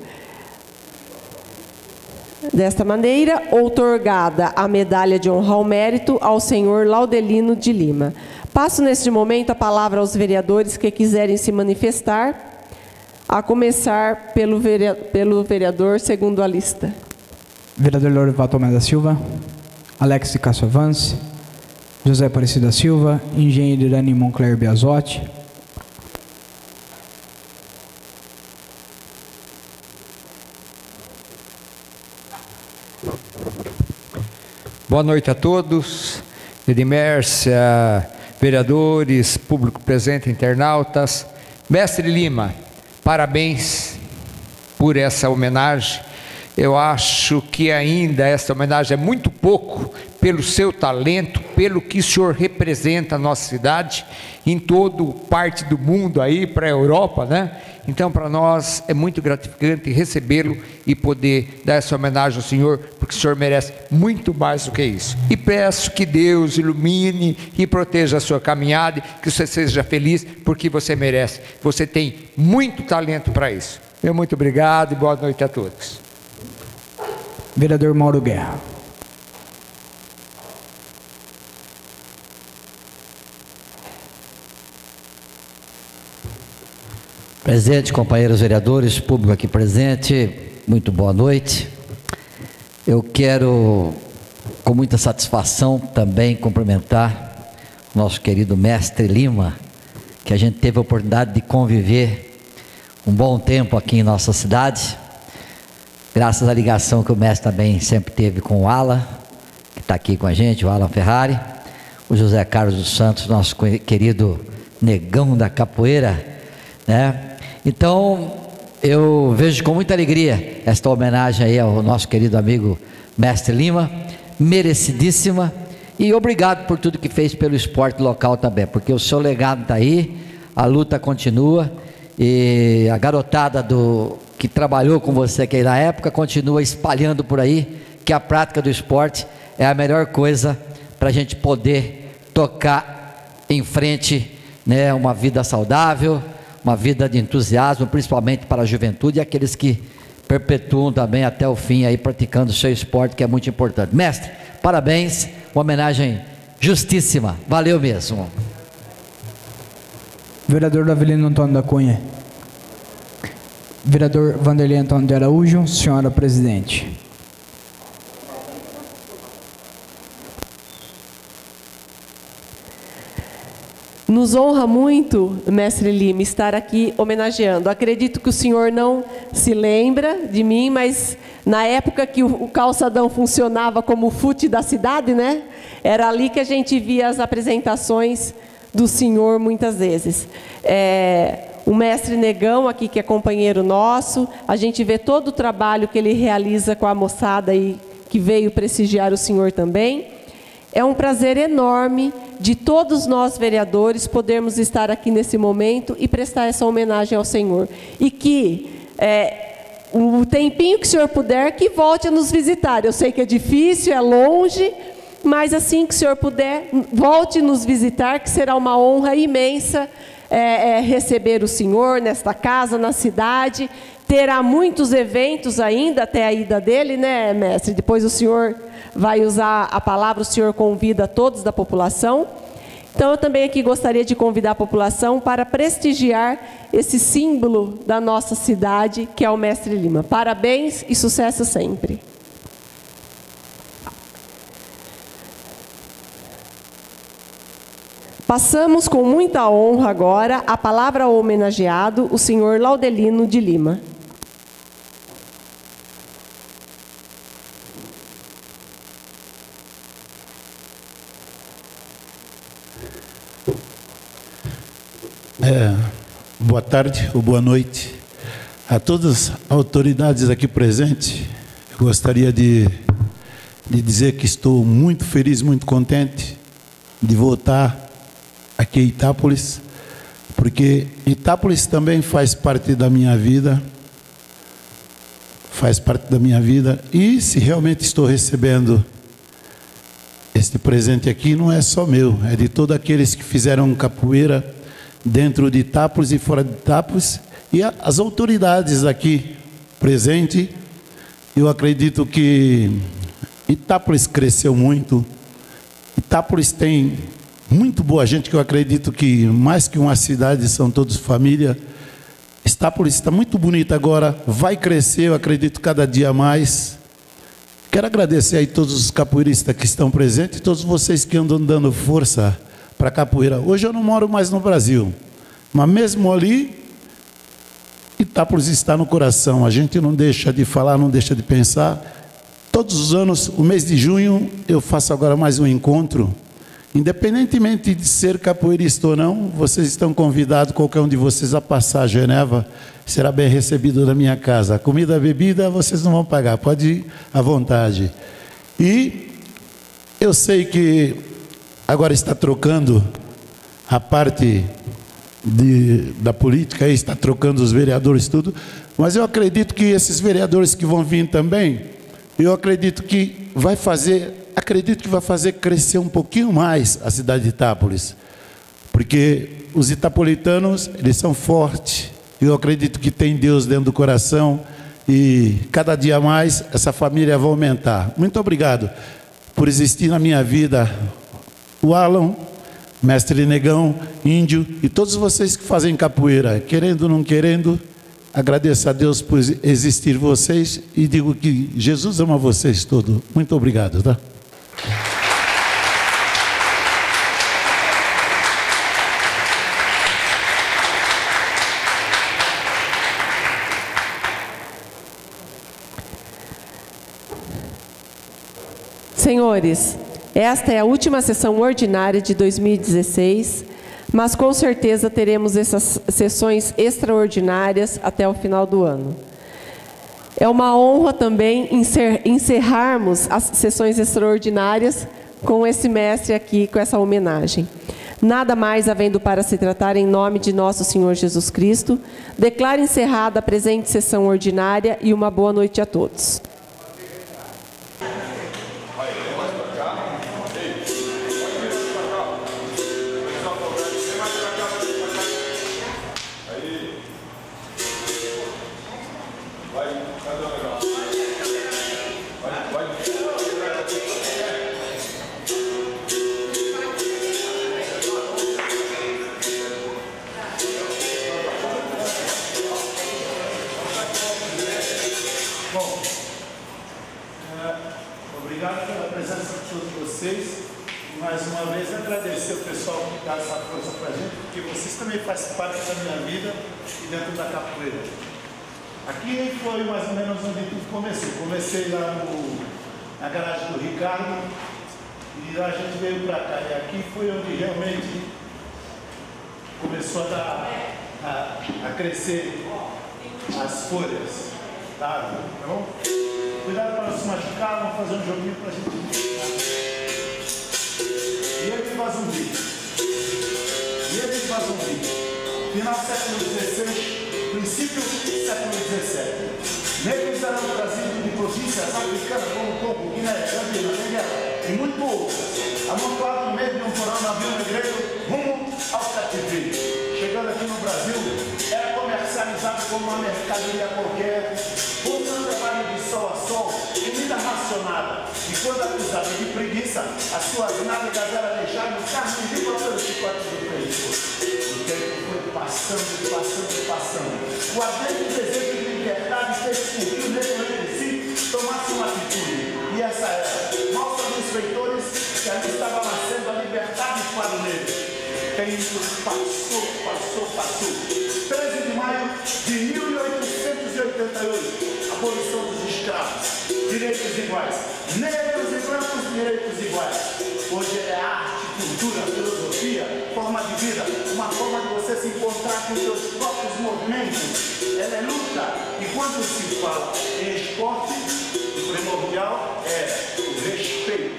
Desta maneira, outorgada a medalha de honra ao mérito ao senhor Laudelino de Lima. Passo neste momento a palavra aos vereadores que quiserem se manifestar, a começar pelo vereador segundo a lista. Vereador Lorival Tomé da Silva, Alex de Castro Avance, José Aparecido da Silva, engenheiro Irani Moncler Biazotti. Boa noite a todos, Edmércia, vereadores, público presente, internautas. Mestre Lima, parabéns por essa homenagem. Eu acho que ainda essa homenagem é muito pouco pelo seu talento, pelo que o senhor representa a nossa cidade, em toda parte do mundo aí, para a Europa, né? Então, para nós é muito gratificante recebê-lo e poder dar essa homenagem ao senhor, porque o senhor merece muito mais do que isso. E peço que Deus ilumine e proteja a sua caminhada, que você seja feliz, porque você merece. Você tem muito talento para isso. Meu muito obrigado e boa noite a todos. Vereador Mauro Guerra. Presidente, companheiros vereadores, público aqui presente, muito boa noite. Eu quero, com muita satisfação, também cumprimentar o nosso querido mestre Lima, que a gente teve a oportunidade de conviver um bom tempo aqui em nossa cidade, graças à ligação que o mestre também sempre teve com o Alan, que está aqui com a gente, o Alan Ferrari, o José Carlos dos Santos, nosso querido negão da capoeira, né? Então, eu vejo com muita alegria esta homenagem aí ao nosso querido amigo mestre Lima, merecidíssima, e obrigado por tudo que fez pelo esporte local também, porque o seu legado está aí, a luta continua, e a garotada que trabalhou com você aqui na época continua espalhando por aí que a prática do esporte é a melhor coisa para a gente poder tocar em frente, né, uma vida saudável, uma vida de entusiasmo, principalmente para a juventude e aqueles que perpetuam também até o fim aí praticando o seu esporte, que é muito importante. Mestre, parabéns, uma homenagem justíssima, valeu mesmo. Vereador Avelino Antônio da Cunha. Vereador Vanderlei Antônio de Araújo, senhora presidente. Nos honra muito, mestre Lima, estar aqui homenageando. Acredito que o senhor não se lembra de mim, mas na época que o calçadão funcionava como o fute da cidade, né? Era ali que a gente via as apresentações do senhor muitas vezes. O mestre Negão aqui, que é companheiro nosso, a gente vê todo o trabalho que ele realiza com a moçada aí, que veio prestigiar o senhor também. É um prazer enorme de todos nós vereadores podermos estar aqui nesse momento e prestar essa homenagem ao Senhor. E que o tempinho que o senhor puder, que volte a nos visitar. Eu sei que é difícil, é longe, mas assim que o senhor puder, volte nos visitar, que será uma honra imensa receber o senhor nesta casa, na cidade. Terá muitos eventos ainda até a ida dele, né, mestre? Depois o senhor vai usar a palavra, o senhor convida todos da população. Então, eu também aqui gostaria de convidar a população para prestigiar esse símbolo da nossa cidade, que é o Mestre Lima. Parabéns e sucesso sempre. Passamos com muita honra agora a palavra ao homenageado, o senhor Laudelino de Lima. Boa tarde ou boa noite a todas as autoridades aqui presentes. Eu gostaria de dizer que estou muito feliz, muito contente de voltar aqui em Itápolis, porque Itápolis também faz parte da minha vida, e se realmente estou recebendo este presente aqui, não é só meu, é de todos aqueles que fizeram capoeira dentro de Itápolis e fora de Itápolis, e as autoridades aqui presentes. Eu acredito que Itápolis cresceu muito, Itápolis tem muito boa gente, que eu acredito que mais que uma cidade, são todos família. Itápolis está muito bonita agora, vai crescer, eu acredito, cada dia mais. Quero agradecer aí todos os capoeiristas que estão presentes, e todos vocês que andam dando força para a capoeira. Hoje eu não moro mais no Brasil, mas mesmo ali, Itápolis está no coração. A gente não deixa de falar, não deixa de pensar. Todos os anos, o mês de junho, eu faço agora mais um encontro. Independentemente de ser capoeirista ou não, vocês estão convidados, qualquer um de vocês, a passar a Geneva. Será bem recebido na minha casa. A comida, a bebida, vocês não vão pagar, pode ir à vontade. E eu sei que agora está trocando a parte da política, está trocando os vereadores, tudo, mas eu acredito que esses vereadores que vão vir também, eu acredito que vai fazer crescer um pouquinho mais a cidade de Itápolis, porque os itapolitanos, eles são fortes, eu acredito que tem Deus dentro do coração, e cada dia mais essa família vai aumentar. Muito obrigado por existir na minha vida, o Alan, mestre Negão, Índio e todos vocês que fazem capoeira, querendo ou não querendo. Agradeço a Deus por existir vocês e digo que Jesus ama vocês todos. Muito obrigado, tá? Senhores, esta é a última sessão ordinária de 2016, mas com certeza teremos essas sessões extraordinárias até o final do ano. É uma honra também encerrarmos as sessões extraordinárias com esse mestre aqui, com essa homenagem. Nada mais havendo para se tratar, em nome de nosso Senhor Jesus Cristo, declaro encerrada a presente sessão ordinária e uma boa noite a todos. Obrigado pela presença de todos vocês. E mais uma vez agradecer o pessoal que dá essa força para a gente, porque vocês também fazem parte da minha vida e dentro da capoeira. Aqui foi mais ou menos onde tudo começou. Comecei lá na garagem do Ricardo e lá a gente veio para cá. E aqui foi onde realmente começou a crescer as folhas da árvore, tá bom? Cuidado para não se machucar, vamos fazer um joguinho para a gente. Vazumbi. Final do século XVI, princípio do século XVII. Negros eram trazidos de províncias africanas como Togo, Guiné, Gambia, Angola e muito outras, amontoados no meio de um porão navio negreiro rumo ao cativeiro. Chegando aqui no Brasil, era comercializado como uma mercadoria qualquer, usando trabalho de sol a sol, comida racionada. E quando acusado de preguiça, as suas nádegas eram deixadas no carne viva pelo chicote do pescoço. O tempo foi passando. O ardente desejo de liberdade fez com que o negro entre si tomasse uma atitude. E essa era, mostra dos feitores que ali estava nascendo a liberdade para o negro. Tempo passou. 13 de maio de 1888, abolição dos escravos, direitos iguais, negros e brancos, direitos iguais. Hoje é arte, cultura, filosofia, forma de vida, uma forma de você se encontrar com os seus próprios movimentos. Ela é luta, e quando se fala em esporte, o primordial é o respeito.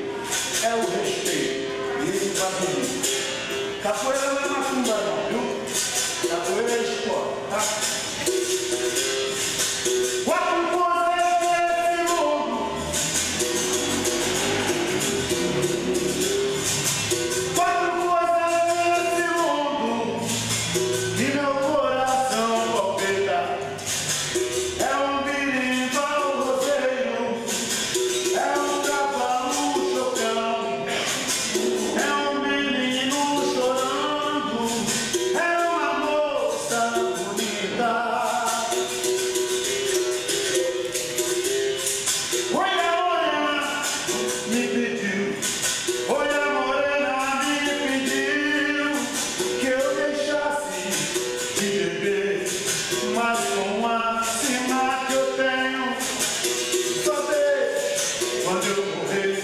É o respeito. E ele vai dizer. Capoeira não é macumba não, viu? Capoeira é esporte, tá? Quatro coisas nesse mundo. Quatro coisas nesse mundo que meu coração palpita. É um birimbau roseiro, é um cavalo chocão, é um menino chorando, é uma moça bonita. Oi, a morena me pediu, oi, a morena me pediu que eu deixasse de beber, mas com a sina que eu tenho, só deixo quando eu morrer.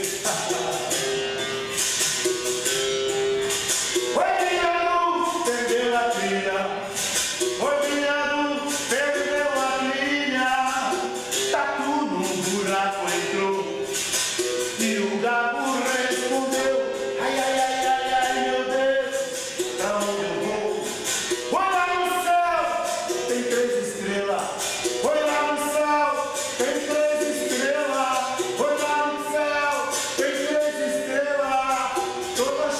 Oi, minha luz, perdeu a trilha. Oi, minha luz, perdeu a trilha. Tá tudo um buraco, entrou. E o gabo respondeu: ai, ai, ai, ai, ai, meu Deus, pra onde eu vou? Olha no céu, tem 3 estrelas. Olha no céu, tem 3 estrelas. Olha no céu, tem 3 estrelas. Todas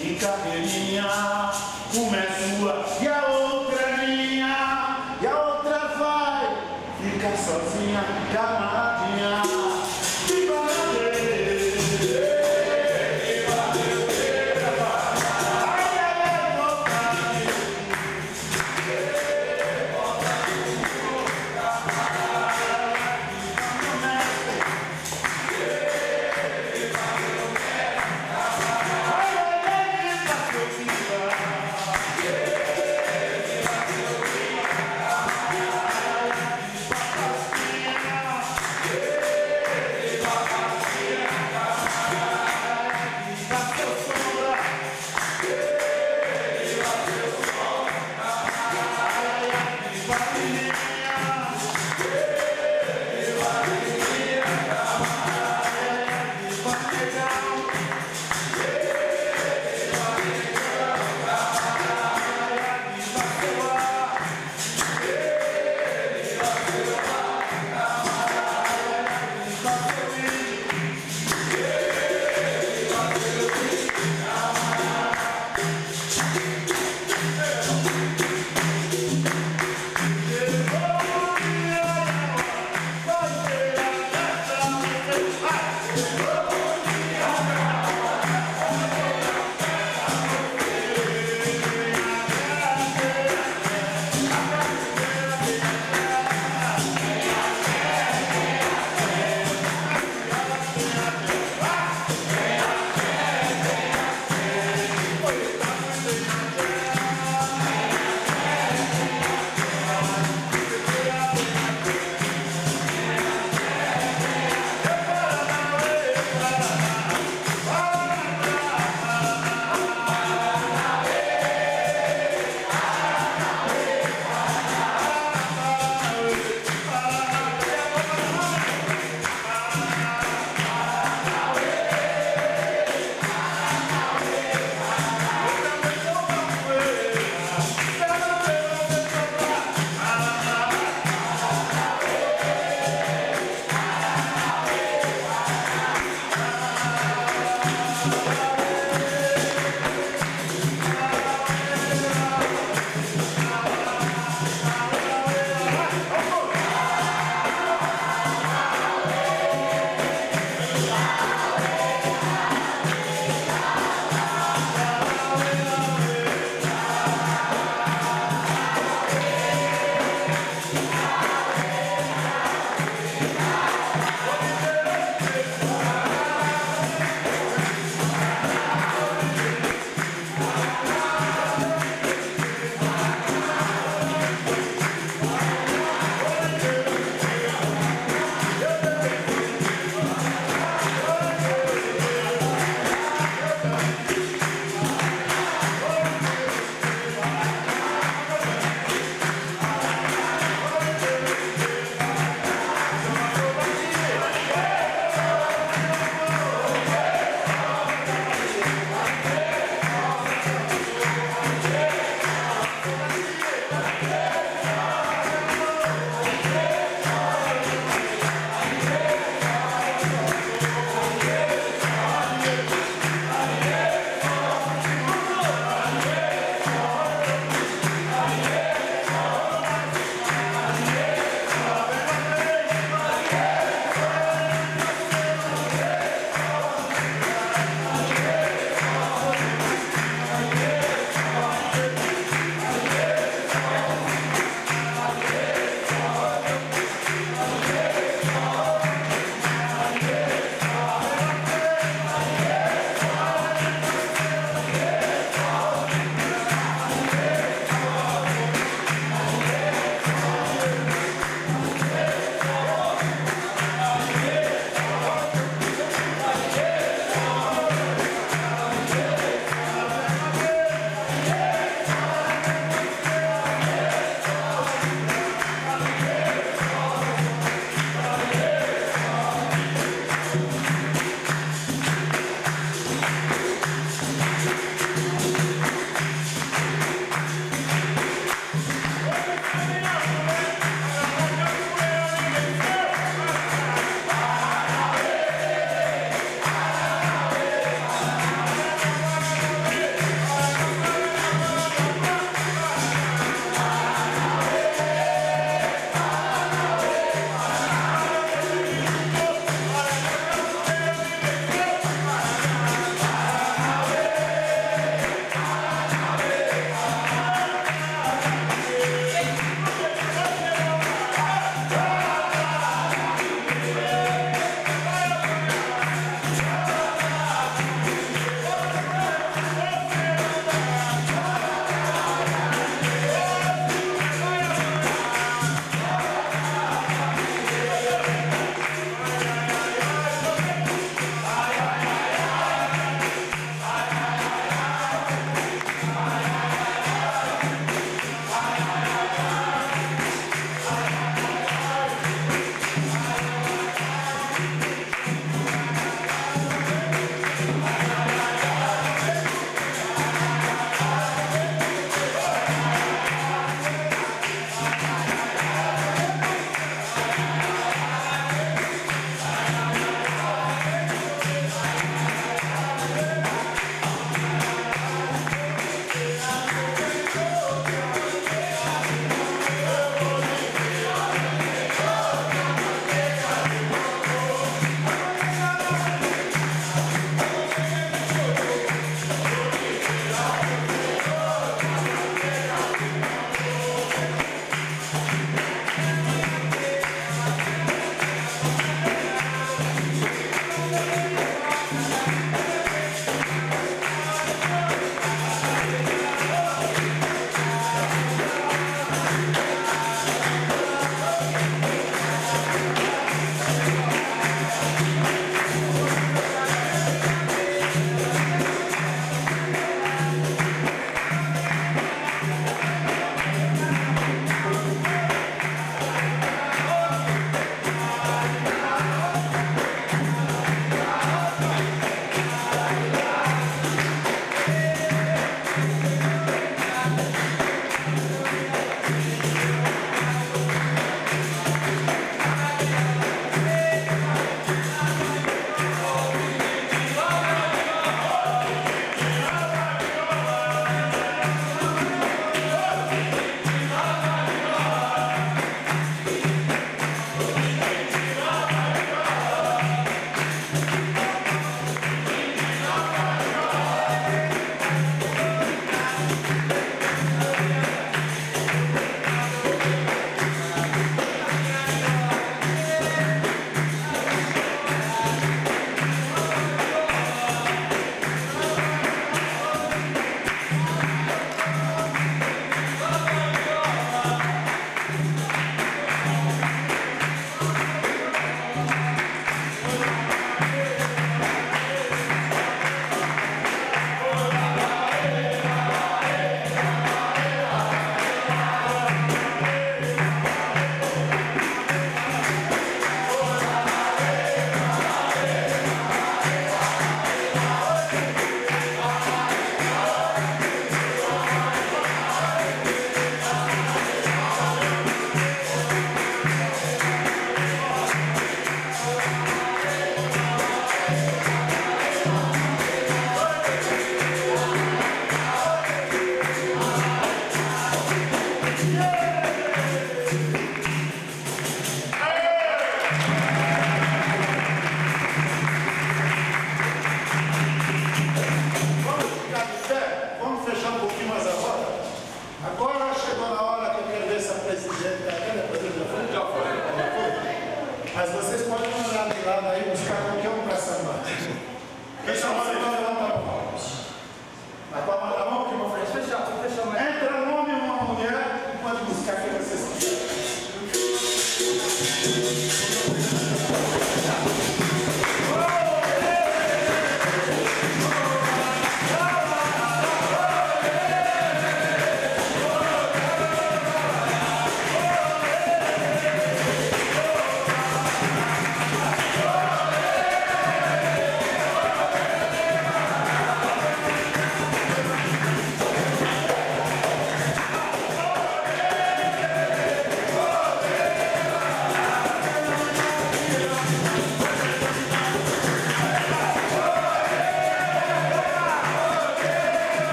3 em carreirinha. Uma é sua e a outra é minha. E a outra vai ficar sozinha, camaradinha. Viva Deus! Viva Deus! Ai, ai, ai, vontade. Ai, ai, ai, Deus!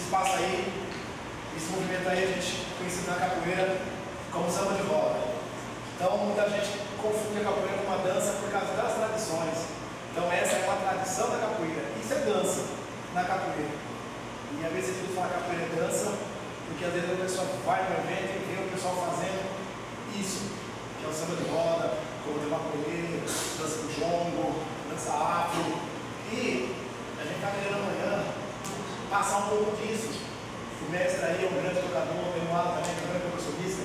espaço aí, esse movimento aí a gente conhecido na capoeira como samba de roda. Então muita gente confunde a capoeira com uma dança por causa das tradições. Então essa é uma tradição da capoeira. Isso é dança na capoeira. E às vezes a gente fala capoeira é dança, porque às vezes a pessoa vai no evento e vê o pessoal fazendo isso, que é o samba de roda, como de maconheiro, dança do jongo, dança afro. E a gente está querendo amanhã passar um pouco disso. O mestre aí é um grande tocador, tem um lado também, que é um grande percussionista,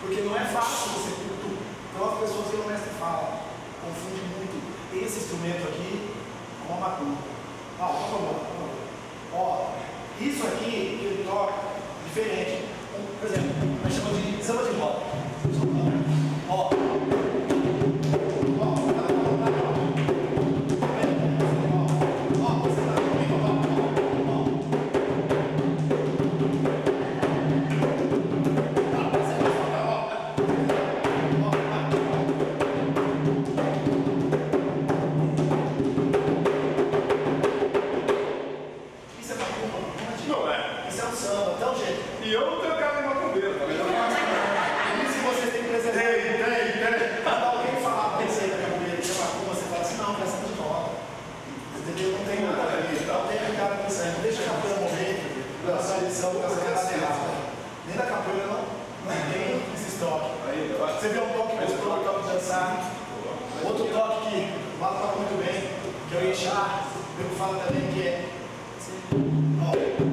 porque não é fácil você tudo. Então as pessoas que o mestre fala, confundem muito esse instrumento aqui com a macumba. Ó, por favor. Ó, isso aqui que ele toca diferente. Por exemplo, nós chamamos de samba de roda. Ó. Nem da capoeira não tem esse toque. Você vê um toque que o toque de dançar, outro toque que o Mato toca muito bem, que é o Ixá, eu falo também que é. Ó.